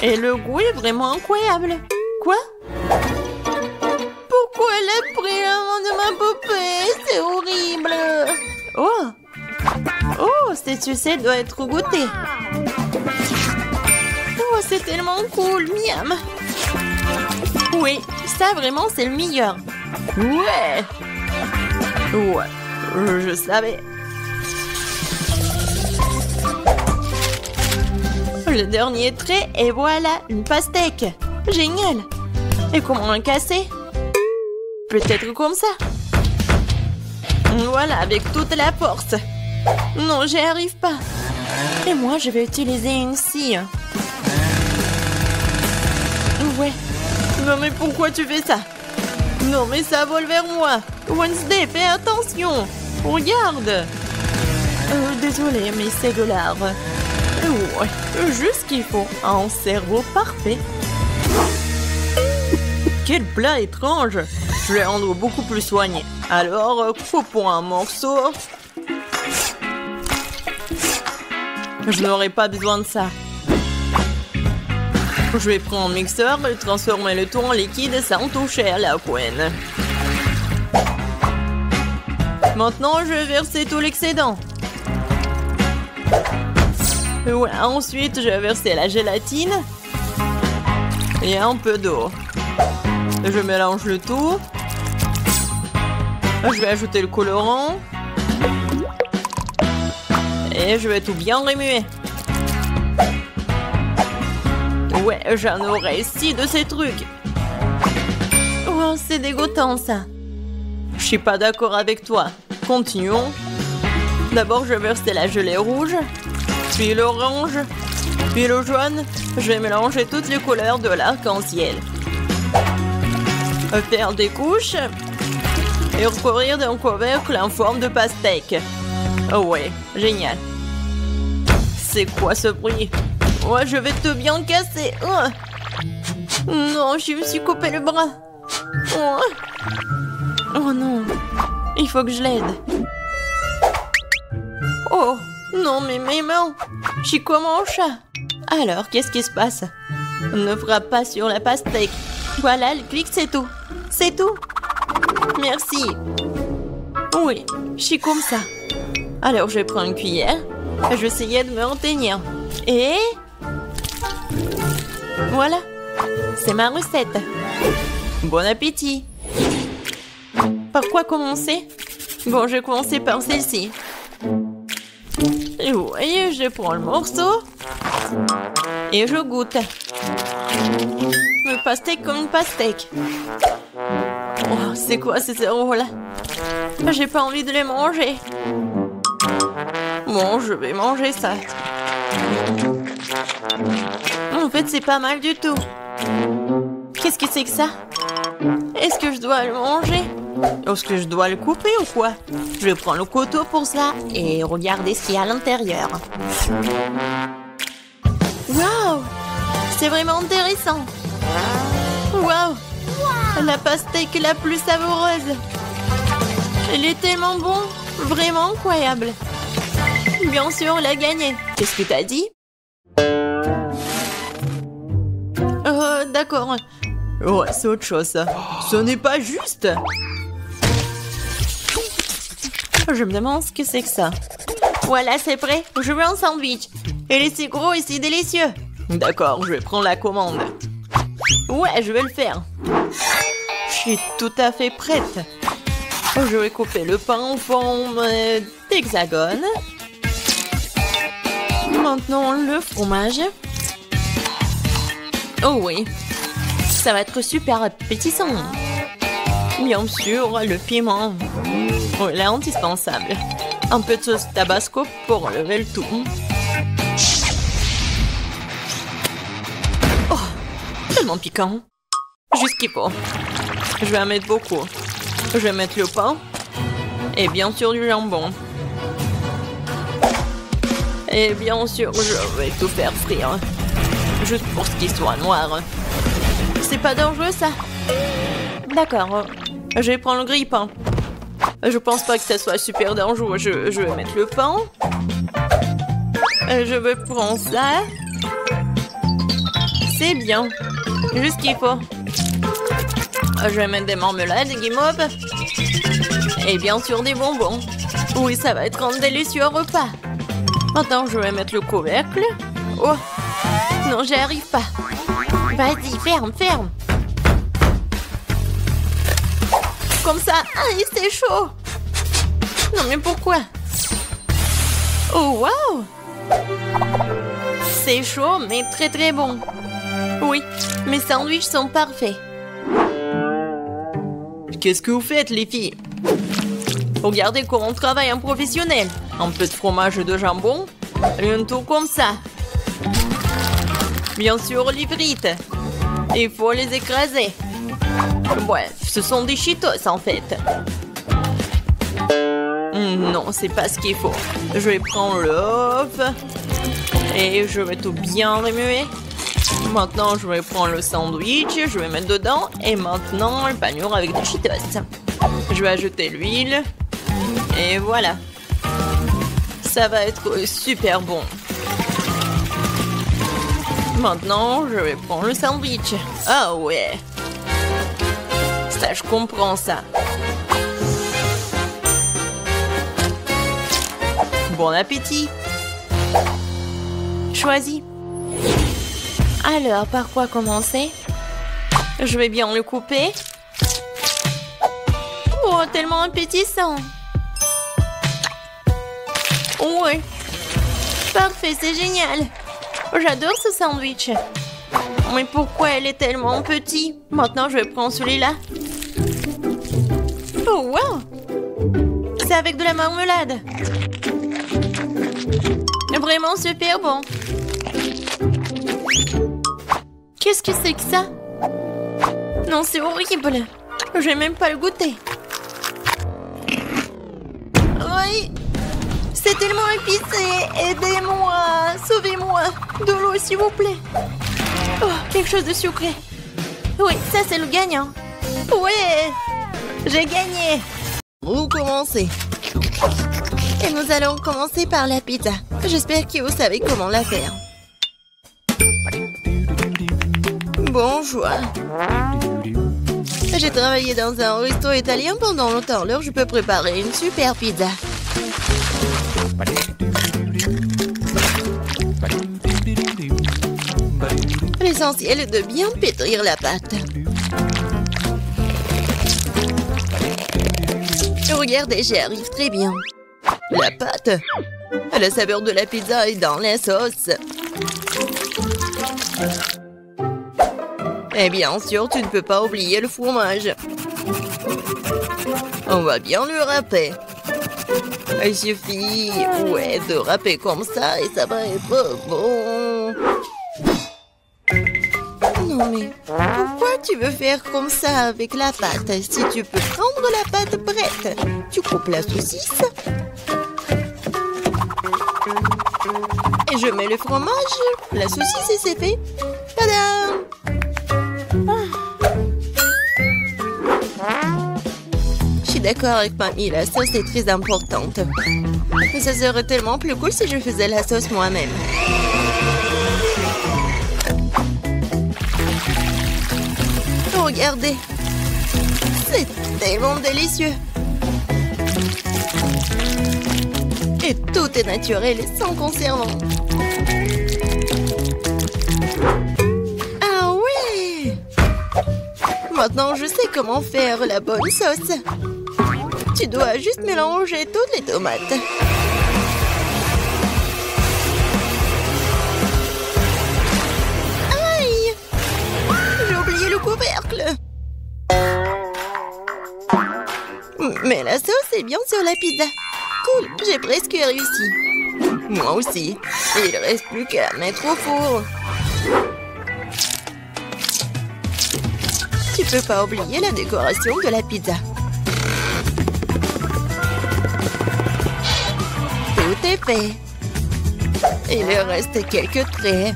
Et le goût est vraiment incroyable. Quoi? Pourquoi elle a pris l'amant de ma poupée? C'est horrible. Oh! Oh, cette sucette doit être goûtée. Oh, c'est tellement cool, miam. Oui, ça vraiment c'est le meilleur. Ouais. Ouais, je savais. Le dernier trait et voilà, une pastèque. Génial. Et comment la casser? Peut-être comme ça. Voilà, avec toute la force. Non, j'y arrive pas. Et moi, je vais utiliser une scie. Ouais. Non, mais pourquoi tu fais ça? Non, mais ça vole vers moi. Wednesday, fais attention. Regarde. Désolée, mais c'est de l'art. Ouais, juste ce qu'il faut. Un cerveau parfait. Quel plat étrange. Je vais rendre beaucoup plus soigné. Alors, coupons un morceau. Je n'aurai pas besoin de ça. Je vais prendre un mixeur et transformer le tout en liquide sans toucher à la couenne. Maintenant, je vais verser tout l'excédent. Ouais, ensuite, je vais verser la gélatine et un peu d'eau. Je mélange le tout. Je vais ajouter le colorant. Et je vais tout bien remuer. Ouais, j'en aurais 6 de ces trucs. Oh, c'est dégoûtant ça. Je suis pas d'accord avec toi. Continuons. D'abord, je vais verser la gelée rouge, puis l'orange, puis le jaune. Je vais mélanger toutes les couleurs de l'arc-en-ciel. Faire des couches et recouvrir d'un couvercle en forme de pastèque. Oh ouais, génial. C'est quoi ce bruit? Oh, je vais te bien casser. Oh. Non, je me suis coupé le bras. Oh. Oh non, il faut que je l'aide. Oh, non, mais mes mains. Je suis comme un chat. Alors, qu'est-ce qui se passe? Ne frappe pas sur la pastèque. Voilà, le clic, c'est tout. C'est tout. Merci. Oui, je suis comme ça. Alors, je prends une cuillère. Je vais essayer de me retenir. Et... voilà. C'est ma recette. Bon appétit. Par quoi commencer? Bon, je vais commencer par celle-ci. Et vous voyez, je prends le morceau et je goûte. Le pastèque comme une pastèque. Oh, c'est quoi ces euros-là? J'ai pas envie de les manger. Bon, je vais manger ça. En fait, c'est pas mal du tout. Qu'est-ce que c'est que ça? Est-ce que je dois le manger? Est-ce que je dois le couper ou quoi? Je vais prendre le couteau pour ça et regarder ce qu'il y a à l'intérieur. Waouh! C'est vraiment intéressant. Waouh! La pastèque la plus savoureuse. Elle est tellement bon, vraiment incroyable. Bien sûr, elle a gagné. Qu'est-ce que t'as dit? D'accord. Ouais, c'est autre chose, ça. Ce n'est pas juste. Je me demande ce que c'est que ça. Voilà, c'est prêt. Je veux un sandwich. Il est si gros et si délicieux. D'accord, je vais prendre la commande. Ouais, je vais le faire. Je suis tout à fait prête. Je vais couper le pain en forme d'hexagone. Maintenant, le fromage. Oh oui, ça va être super appétissant. Bien sûr, le piment. Oh, il est indispensable. Un peu de sauce tabasco pour enlever le tout. Oh, tellement piquant. Juste qu'il faut. Je vais en mettre beaucoup. Je vais mettre le pain. Et bien sûr du jambon. Et bien sûr, je vais tout faire frire. Juste pour ce qu'il soit noir. C'est pas dangereux, ça? D'accord. Je vais prendre le grille-pain. Je pense pas que ça soit super dangereux. Je vais mettre le pain. Je vais prendre ça. C'est bien. Juste ce qu'il faut. Je vais mettre des marmelades, des guimauves. Et bien sûr des bonbons. Oui, ça va être un délicieux repas. Maintenant, je vais mettre le couvercle. Oh! Non, j'y arrive pas. Vas-y, ferme, ferme. Comme ça. Ah, c'est chaud. Non, mais pourquoi? Oh, waouh! C'est chaud, mais très très bon. Oui, mes sandwichs sont parfaits. Qu'est-ce que vous faites, les filles? Regardez comment on travaille un professionnel. Un peu de fromage et de jambon. Et un tour comme ça. Bien sûr, les frites. Il faut les écraser. Ouais, ce sont des Cheetos en fait. Non, c'est pas ce qu'il faut. Je vais prendre l'œuf. Et je vais tout bien remuer. Maintenant, je vais prendre le sandwich. Je vais mettre dedans. Et maintenant, le panure avec des Cheetos. Je vais ajouter l'huile. Et voilà. Ça va être super bon. Maintenant, je vais prendre le sandwich. Ah ouais. Ça, je comprends ça. Bon appétit. Choisis. Alors, par quoi commencer? Je vais bien le couper. Oh, tellement appétissant. Ouais. Parfait, c'est génial. J'adore ce sandwich. Mais pourquoi elle est tellement petite? Maintenant, je vais prendre celui-là. Oh, wow! C'est avec de la marmelade. Vraiment super bon. Qu'est-ce que c'est que ça? Non, c'est horrible. Je vais même pas le goûter. Oui! C'est tellement épicé! Aidez-moi! Sauvez-moi! De l'eau, s'il vous plaît! Oh, quelque chose de sucré. Oui, ça, c'est le gagnant. Ouais! J'ai gagné! Vous commencez. Et nous allons commencer par la pizza. J'espère que vous savez comment la faire. Bonjour. J'ai travaillé dans un resto italien pendant longtemps. Alors, je peux préparer une super pizza. L'essentiel est de bien pétrir la pâte. Regardez, j'y arrive très bien. La pâte, la saveur de la pizza est dans la sauce. Et bien sûr, tu ne peux pas oublier le fromage. On va bien le râper. Il suffit, de râper comme ça et ça va être bon. Non mais, pourquoi tu veux faire comme ça avec la pâte? Si tu peux prendre la pâte prête, tu coupes la saucisse. Et je mets le fromage, la saucisse et c'est fait. Tadam! Je suis d'accord avec mamie, la sauce est très importante. Mais ça serait tellement plus cool si je faisais la sauce moi-même. Regardez, c'est tellement délicieux. Et tout est naturel et sans conservant. Ah ouais! Maintenant, je sais comment faire la bonne sauce. Tu dois juste mélanger toutes les tomates. Aïe! J'ai oublié le couvercle. Mais la sauce est bien sur la pizza. Cool, j'ai presque réussi. Moi aussi. Il reste plus qu'à mettre au four. Tu peux pas oublier la décoration de la pizza. Tout est fait. Il reste quelques traits.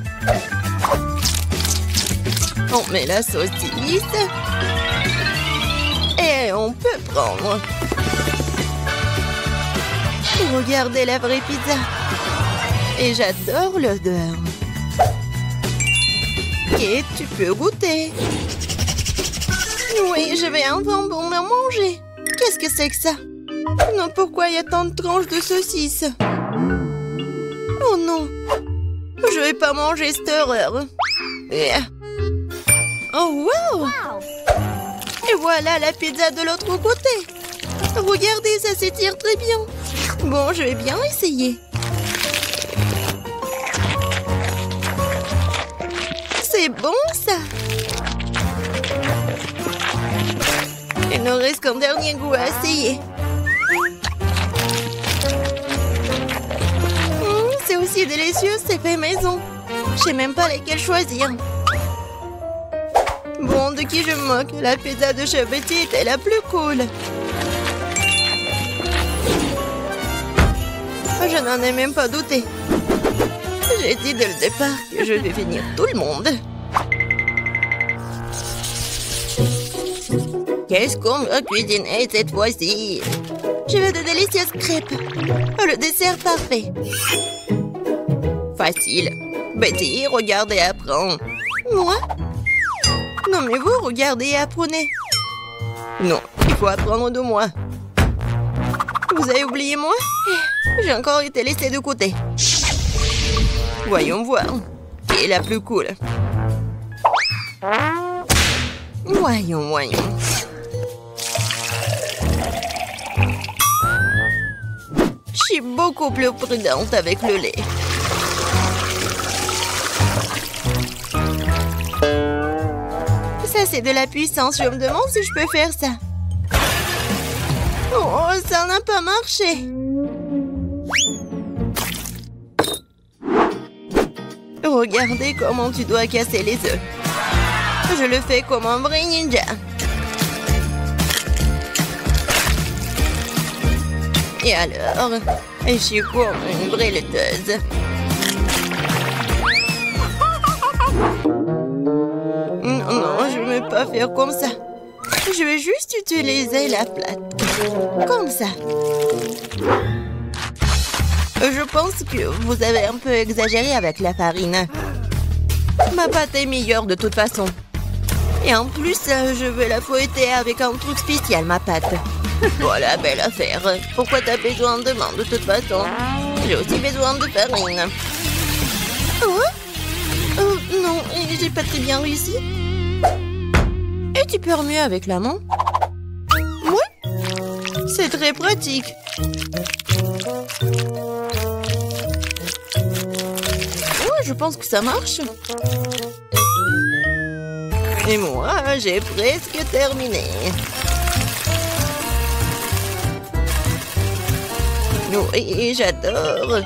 On met la saucisse. Et on peut prendre. Regardez la vraie pizza. Et j'adore l'odeur. Et tu peux goûter. Oui, je vais enfin bon me manger. Qu'est-ce que c'est que ça? Non, pourquoi il y a tant de tranches de saucisses? Oh non. Je vais pas manger cette horreur. Oh wow! Et voilà la pizza de l'autre côté. Regardez, ça s'étire très bien. Bon, je vais bien essayer. C'est bon, ça. Il ne reste qu'un dernier goût à essayer. C'est aussi délicieux, c'est fait maison. Je sais même pas lesquels choisir. Bon, de qui je me moque? La pizza de Chef Betty était la plus cool. Je n'en ai même pas douté. J'ai dit dès le départ que je vais finir tout le monde. Qu'est-ce qu'on va cuisiner cette fois-ci? Je veux de délicieuses crêpes. Le dessert parfait. Facile. Betty, regarde et apprends. Moi? Non, mais vous, regardez et apprenez. Non, il faut apprendre de moi. Vous avez oublié moi? J'ai encore été laissée de côté. Voyons voir. Qui est la plus cool? Voyons. Je suis beaucoup plus prudente avec le lait. c'est de la puissance. Je me demande si je peux faire ça. Oh, ça n'a pas marché. Regardez comment tu dois casser les œufs. Je le fais comme un vrai ninja. Et alors, je suis comme une vraie laiteuse. Non, je ne vais pas faire comme ça. Je vais juste utiliser la plate. Comme ça. Je pense que vous avez un peu exagéré avec la farine. Ma pâte est meilleure de toute façon. Et en plus, je vais la fouetter avec un truc spécial, ma pâte. Voilà, belle affaire. Pourquoi t'as besoin de main de toute façon? J'ai aussi besoin de farine. Oh non, j'ai pas très bien réussi. Et tu peux mieux avec la main? Oui, c'est très pratique. Ouais, je pense que ça marche. Et moi, j'ai presque terminé. Oui, j'adore.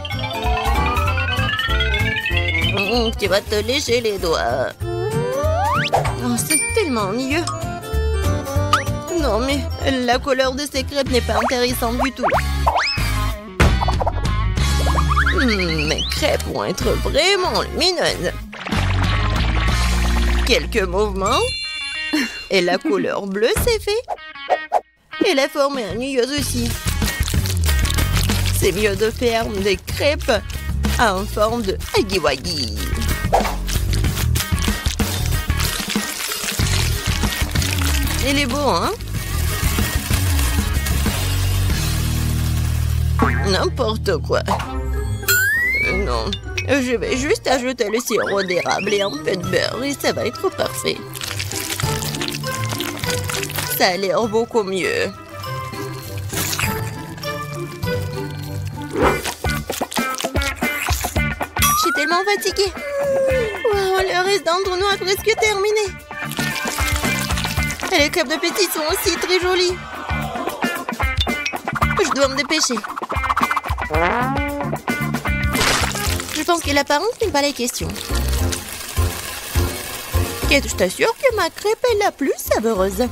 Tu vas te lécher les doigts. Oh, c'est tellement mieux. Non, mais la couleur de ces crêpes n'est pas intéressante du tout. Mes crêpes vont être vraiment lumineuses. Quelques mouvements. Et la couleur bleue, c'est fait. Et la forme est ennuyeuse aussi. C'est mieux de faire des crêpes en forme de huggy-wuggy. Il est beau, hein? N'importe quoi. Non, je vais juste ajouter le sirop d'érable et un peu de beurre et ça va être parfait. Ça a l'air beaucoup mieux. Je suis tellement fatiguée. Wow, le reste d'entre nous a presque terminé. Et les crêpes de petit sont aussi très jolies. Je dois me dépêcher. Je pense que l'apparence n'est pas la question. Et je t'assure que ma crêpe est la plus savoureuse.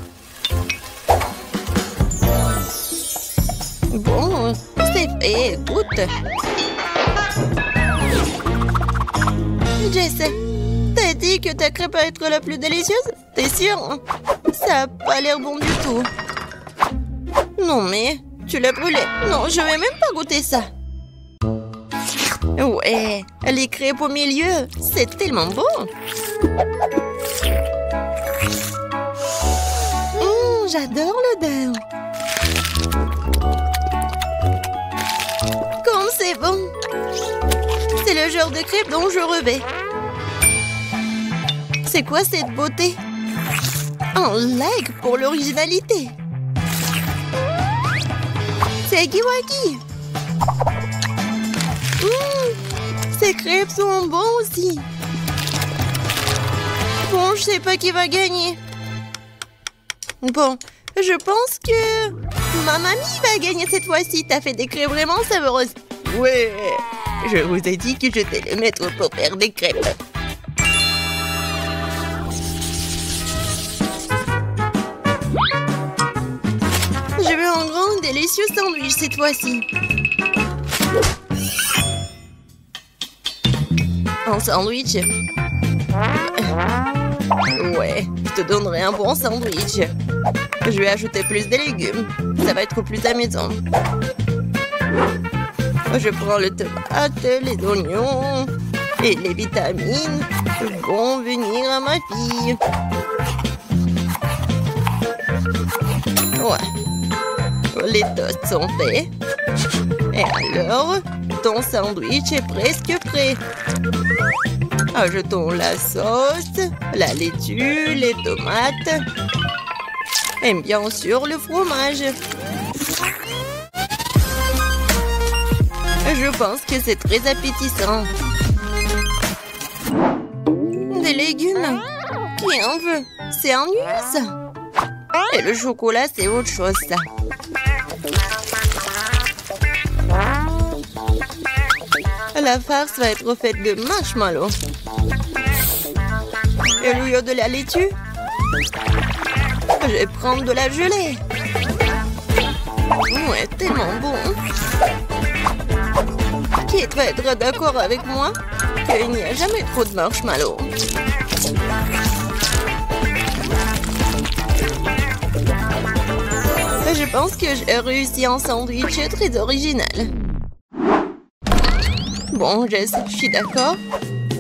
Bon, c'est fait, écoute. Jess, t'as dit que ta crêpe va être la plus délicieuse? T'es sûre? Ça a pas l'air bon du tout. Non mais, tu l'as brûlé. Non, je vais même pas goûter ça. Ouais, les crêpes au milieu, c'est tellement beau. J'adore l'odeur. Comme c'est bon. C'est le genre de crêpes dont je rêvais. C'est quoi cette beauté? Un like pour l'originalité. C'est huggy-wuggy. Ces crêpes sont bons aussi. Bon, je sais pas qui va gagner. Bon, je pense que ma mamie va gagner cette fois-ci. T'as fait des crêpes vraiment savoureuses. Ouais, je vous ai dit que j'étais le maître pour faire des crêpes. Je veux un grand délicieux sandwich cette fois-ci. Un sandwich? Ouais, je te donnerai un bon sandwich. Je vais ajouter plus de légumes. Ça va être plus amusant. Je prends le tomate, les oignons et les vitamines vont venir à ma fille. Ouais. Les toasts sont faits. Et alors, ton sandwich est presque prêt. Ajoutons la sauce, la laitue, les tomates et bien sûr le fromage. Je pense que c'est très appétissant. Des légumes? Qui en veut? C'est ennuyeux, ça. Et le chocolat, c'est autre chose, ça. La farce va être faite de marshmallows. Et au lieu de la laitue, je vais prendre de la gelée. Ouais, tellement bon. Kate va être d'accord avec moi qu'il n'y a jamais trop de marshmallows. Je pense que j'ai réussi un sandwich très original. Bon, Jess, je suis d'accord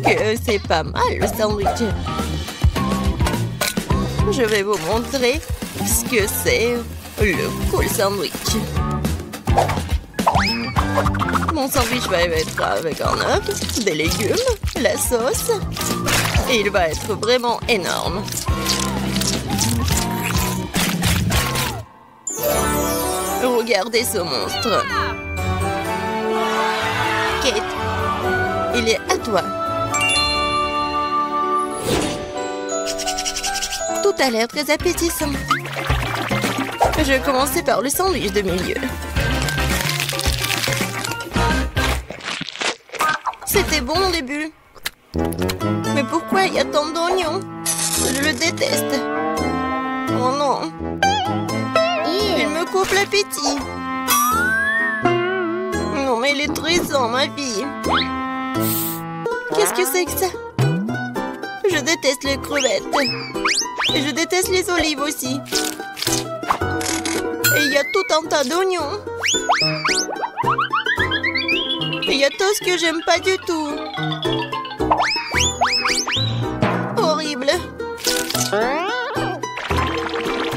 que c'est pas mal le sandwich. Je vais vous montrer ce que c'est le cool sandwich. Mon sandwich va être avec un œuf, des légumes, la sauce. Et il va être vraiment énorme. Regardez ce monstre. Kate, il est à toi. Tout a l'air très appétissant. Je vais commencer par le sandwich de milieu. C'était bon au début. Mais pourquoi il y a tant d'oignons? Je le déteste. Oh non. Il me coupe l'appétit. Non, mais il est tressant, ma fille. Qu'est-ce que c'est que ça? Je déteste les crevettes. Et je déteste les olives aussi. Et il y a tout un tas d'oignons. Et il y a tout ce que j'aime pas du tout. Horrible.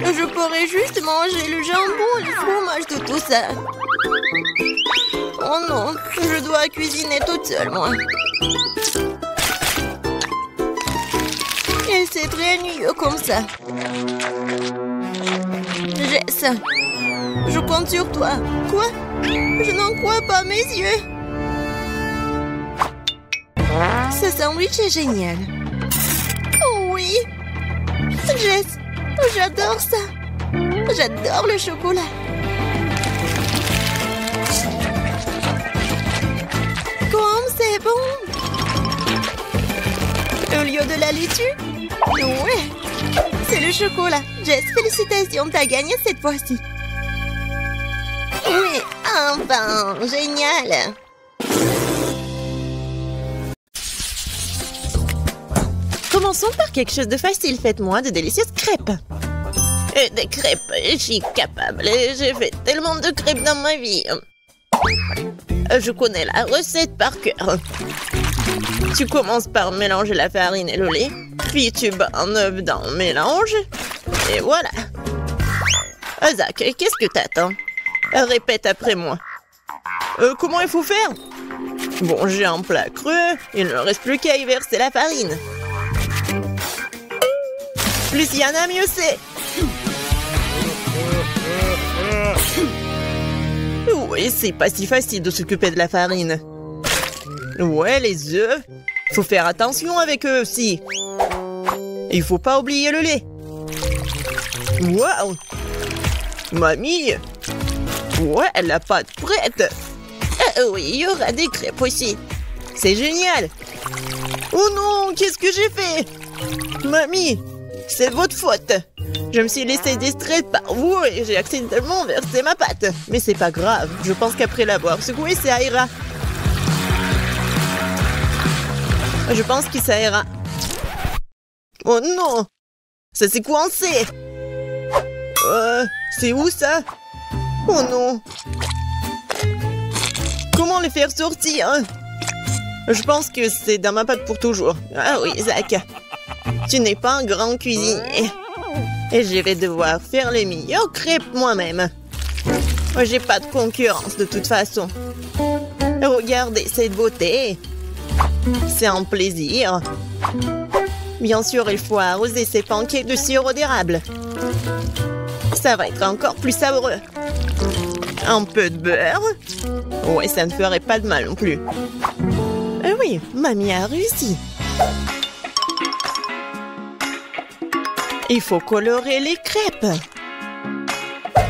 Je pourrais juste manger le jambon et le fromage de tout ça. Oh non, je dois cuisiner toute seule, moi. Et c'est très ennuyeux comme ça. Jess, je compte sur toi. Quoi? Je n'en crois pas mes yeux. Ce sandwich est génial. Oh oui. Jess, j'adore ça. J'adore le chocolat. Comme c'est bon. Au lieu de la laitue? Ouais. C'est le chocolat. Jess, félicitations, t'as gagné cette fois-ci. Oui, enfin, génial. Commençons par quelque chose de facile. Faites-moi de délicieuses crêpes. Des crêpes, je suis capable. J'ai fait tellement de crêpes dans ma vie. Je connais la recette par cœur. Tu commences par mélanger la farine et le lait. Puis tu bats un œuf dans le mélange. Et voilà. Zach, qu'est-ce que t'attends? Répète après moi. Comment il faut faire? Bon, j'ai un plat creux. Il ne reste plus qu'à y verser la farine. Plus il y en a, mieux c'est. Oui, c'est pas si facile de s'occuper de la farine. Ouais, les œufs. Faut faire attention avec eux aussi. Il faut pas oublier le lait. Waouh! Mamie! Ouais, la pâte prête. Oui, il y aura des crêpes aussi. C'est génial. Oh non, qu'est-ce que j'ai fait? Mamie, c'est votre faute. Je me suis laissée distraite par vous et j'ai accidentellement versé ma pâte. Mais c'est pas grave, je pense qu'après l'avoir secouée, ça ira. Je pense que ça ira. Oh non! Ça s'est coincé! C'est où ça? Oh non! Comment les faire sortir, hein? Je pense que c'est dans ma pâte pour toujours. Ah oui, Zach. Tu n'es pas un grand cuisinier. Et je vais devoir faire les meilleures crêpes moi-même. J'ai pas de concurrence de toute façon. Regardez cette beauté. C'est un plaisir. Bien sûr, il faut arroser ces pancakes de sirop d'érable. Ça va être encore plus savoureux. Un peu de beurre. Ouais, ça ne ferait pas de mal non plus. Oui, mamie a réussi. Il faut colorer les crêpes.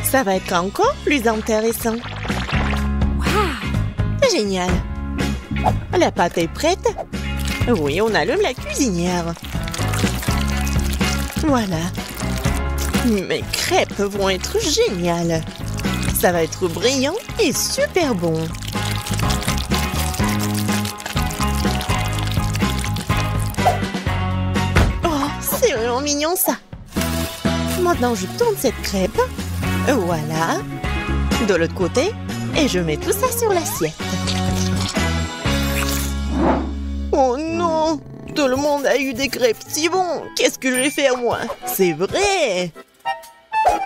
Ça va être encore plus intéressant. Génial. La pâte est prête? Oui, on allume la cuisinière. Voilà. Mes crêpes vont être géniales. Ça va être brillant et super bon. Oh, c'est vraiment mignon ça. Maintenant, je tourne cette crêpe. Voilà. De l'autre côté. Et je mets tout ça sur l'assiette. Oh non! Tout le monde a eu des crêpes si bons! Qu'est-ce que je vais faire, moi? C'est vrai!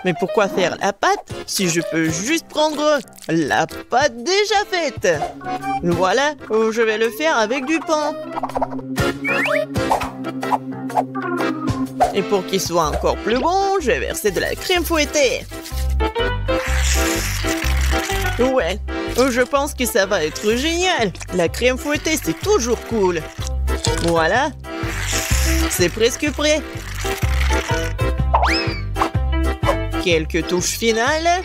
Mais pourquoi faire la pâte si je peux juste prendre la pâte déjà faite? Voilà, je vais le faire avec du pain. Et pour qu'il soit encore plus bon, je vais verser de la crème fouettée. Ouais, je pense que ça va être génial. La crème fouettée, c'est toujours cool. Voilà. C'est presque prêt. Quelques touches finales.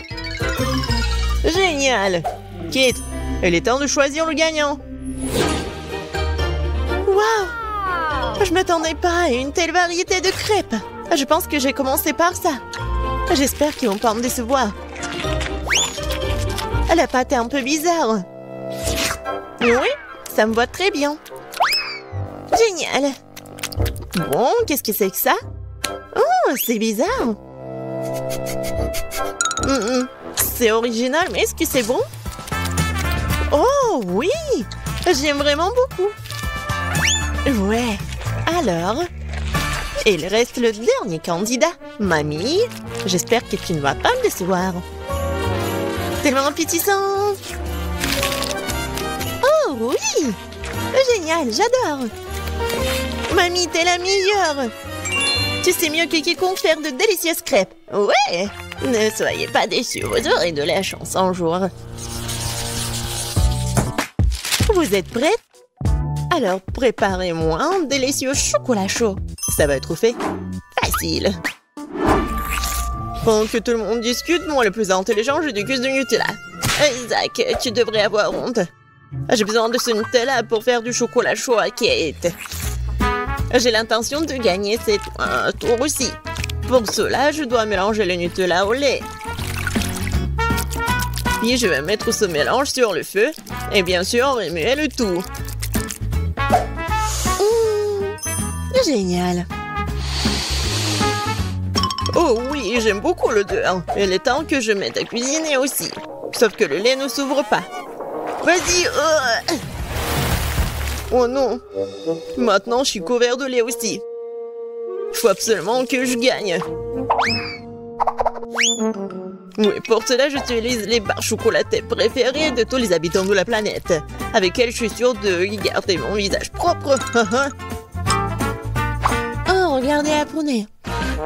Génial. Kate, il est temps de choisir le gagnant. Waouh! Je m'attendais pas à une telle variété de crêpes. Je pense que j'ai commencé par ça. J'espère qu'ils vont pas me décevoir. La pâte est un peu bizarre. Oui, ça me va très bien. Génial. Bon, qu'est-ce que c'est que ça? Oh, c'est bizarre. C'est original, mais est-ce que c'est bon? Oh, oui! J'aime vraiment beaucoup. Ouais. Alors, il reste le dernier candidat. Mamie, j'espère que tu ne vas pas me décevoir. Tellement appétissant. Oh, oui! Génial, j'adore. Mamie, t'es la meilleure. Tu sais mieux que quiconque faire de délicieuses crêpes. Ouais! Ne soyez pas déçus, vous aurez de la chance un jour. Vous êtes prêtes? Alors, préparez-moi un délicieux chocolat chaud. Ça va être fait facile. Pendant que tout le monde discute, moi, le plus intelligent, je déguste du Nutella. Zach, tu devrais avoir honte. J'ai besoin de ce Nutella pour faire du chocolat chaud à Kate. J'ai l'intention de gagner cette tour aussi. Pour cela, je dois mélanger le Nutella au lait. Puis je vais mettre ce mélange sur le feu. Et bien sûr, remuer le tout. Génial. Oh oui, j'aime beaucoup l'odeur. Il est temps que je mette à cuisiner aussi. Sauf que le lait ne s'ouvre pas. Vas-y. Oh non. Maintenant, je suis couvert de lait aussi. Il faut absolument que je gagne. Oui, pour cela, j'utilise les barres chocolatées préférées de tous les habitants de la planète. Avec elles, je suis sûre de garder mon visage propre. Oh, regardez la poney.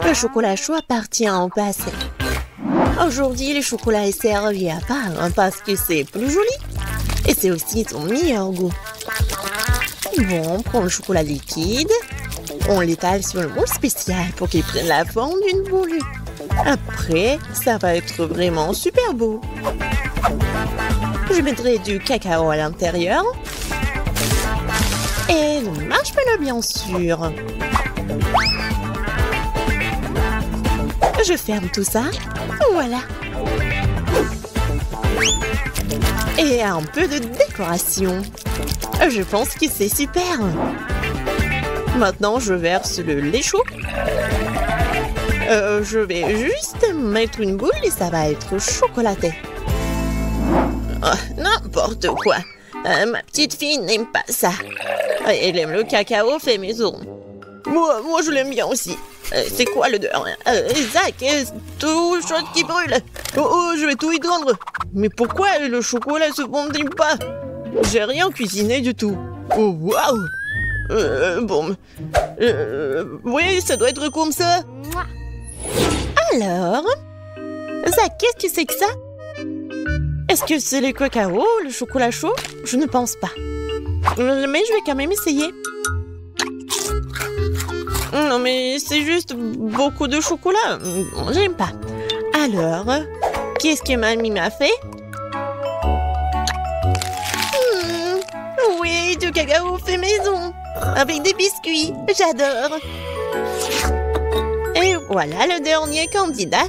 Le chocolat chaud appartient au passé. Aujourd'hui, le chocolat est servi à part parce que c'est plus joli. Et c'est aussi son meilleur goût. Bon, on prend le chocolat liquide. On l'étale sur le moule spécial pour qu'il prenne la forme d'une boule. Après, ça va être vraiment super beau. Je mettrai du cacao à l'intérieur. Et le marshmallow, bien sûr. Je ferme tout ça. Voilà. Et un peu de décoration. Je pense que c'est super. Maintenant, je verse le lait chaud. Je vais juste mettre une boule et ça va être chocolaté. Oh, n'importe quoi. Ma petite fille n'aime pas ça. Elle aime le cacao fait maison. Moi je l'aime bien aussi. C'est quoi l'odeur? Zach, tout chose qui brûle. Oh, je vais tout étendre. Mais pourquoi le chocolat se fondit pas? J'ai rien cuisiné du tout. Oh, waouh! Bon. Oui, ça doit être comme ça. Alors? Zach, qu'est-ce que c'est que ça? Est-ce que c'est le cacao, le chocolat chaud? Je ne pense pas. Mais je vais quand même essayer. Non, mais c'est juste beaucoup de chocolat. J'aime pas. Alors, qu'est-ce que mamie m'a fait? Oui, du cacao fait maison. Avec des biscuits. J'adore. Et voilà le dernier candidat.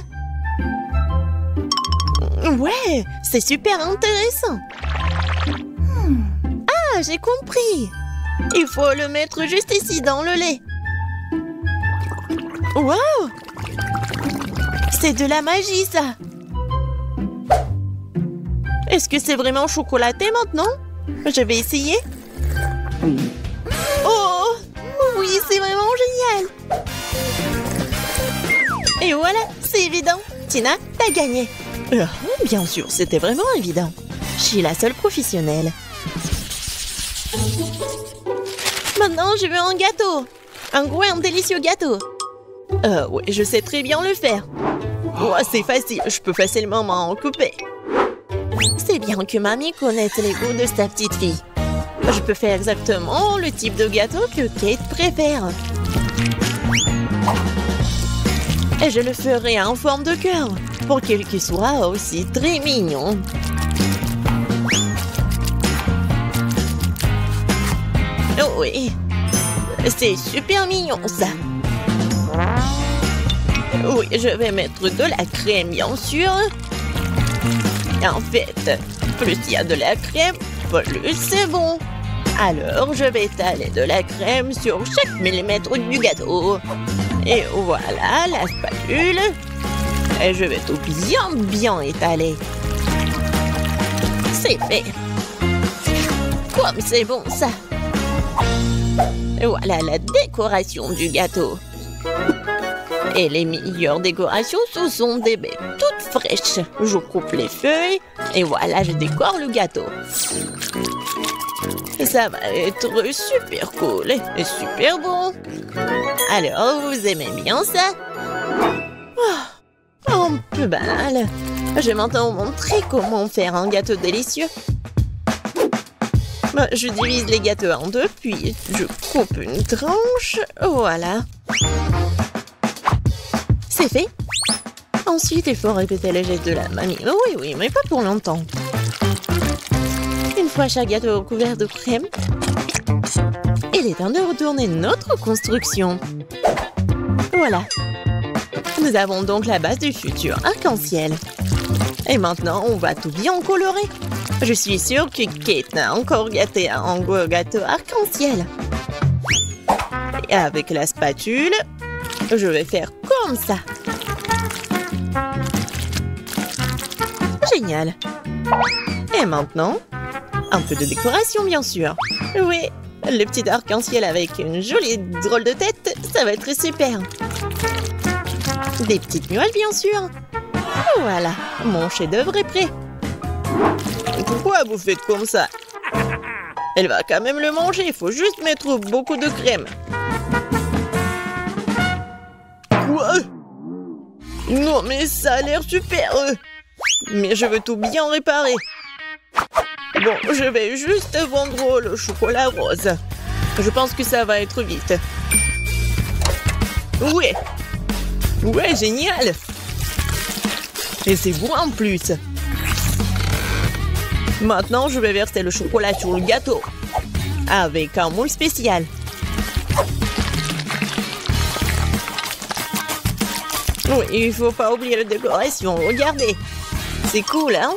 Ouais, c'est super intéressant. Ah, j'ai compris. Il faut le mettre juste ici dans le lait. Wow! C'est de la magie, ça. Est-ce que c'est vraiment chocolaté maintenant? Je vais essayer. Oh! Oui, c'est vraiment génial. Et voilà, c'est évident. Tina, t'as gagné. Bien sûr, c'était vraiment évident. Je suis la seule professionnelle. Maintenant, je veux un gâteau. Un gros et un délicieux gâteau. Oui, je sais très bien le faire. Oh, c'est facile, je peux facilement m'en occuper. C'est bien que mamie connaisse les goûts de sa petite fille. Je peux faire exactement le type de gâteau que Kate préfère. Et je le ferai en forme de cœur, pour qu'il soit aussi très mignon. Oh oui, c'est super mignon ça. Oui, je vais mettre de la crème, bien sûr. En fait, plus il y a de la crème, plus c'est bon. Alors, je vais étaler de la crème sur chaque millimètre du gâteau. Et voilà la spatule. Et je vais tout bien étaler. C'est fait. Comme c'est bon ça. Et voilà la décoration du gâteau. Et les meilleures décorations, ce sont des baies toutes fraîches. Je coupe les feuilles et voilà, je décore le gâteau. Ça va être super cool et super bon. Alors, vous aimez bien ça? Oh, un peu banal. Je vais maintenant vous montrer comment faire un gâteau délicieux. Je divise les gâteaux en deux, puis je coupe une tranche. Voilà. C'est fait. Ensuite, il faut répéter le geste de la mamie. Oui, mais pas pour longtemps. Une fois chaque gâteau couvert de crème, il est temps de retourner notre construction. Voilà. Nous avons donc la base du futur arc-en-ciel. Et maintenant, on va tout bien colorer. Je suis sûre que Kate a encore gâté un gros gâteau arc-en-ciel. Et avec la spatule, je vais faire comme ça. Génial. Et maintenant, un peu de décoration, bien sûr. Oui, le petit arc-en-ciel avec une jolie drôle de tête, ça va être super. Des petites nuages, bien sûr. Voilà, mon chef-d'œuvre est prêt. Pourquoi vous faites comme ça? Elle va quand même le manger, il faut juste mettre beaucoup de crème. Quoi? Non, mais ça a l'air super. Mais je veux tout bien réparer. Bon, je vais juste vendre le chocolat rose. Je pense que ça va être vite. Ouais. Ouais, génial. Et c'est bon en plus. Maintenant, je vais verser le chocolat sur le gâteau. Avec un moule spécial. Oui, il faut pas oublier la décoration. Regardez. C'est cool, hein?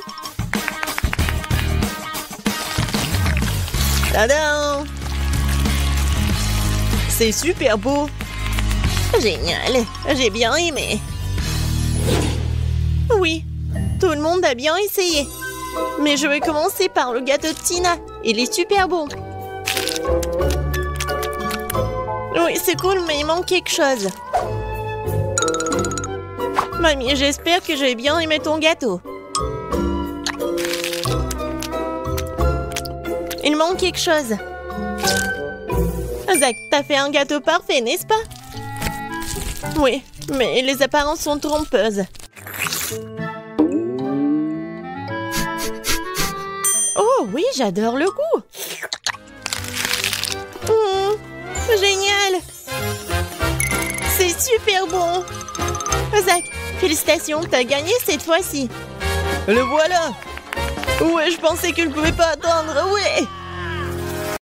Tadam! C'est super beau. Génial. J'ai bien aimé. Oui, tout le monde a bien essayé. Mais je vais commencer par le gâteau de Tina. Il est super bon. Oui, c'est cool, mais il manque quelque chose. Mamie, j'espère que j'ai bien aimé ton gâteau. Il manque quelque chose. Zach, t'as fait un gâteau parfait, n'est-ce pas? Oui, mais les apparences sont trompeuses. Oh oui, j'adore le goût. Génial. super bon! Zach, félicitations, t'as gagné cette fois-ci. Le voilà! Ouais, je pensais que je pouvais pas attendre, ouais!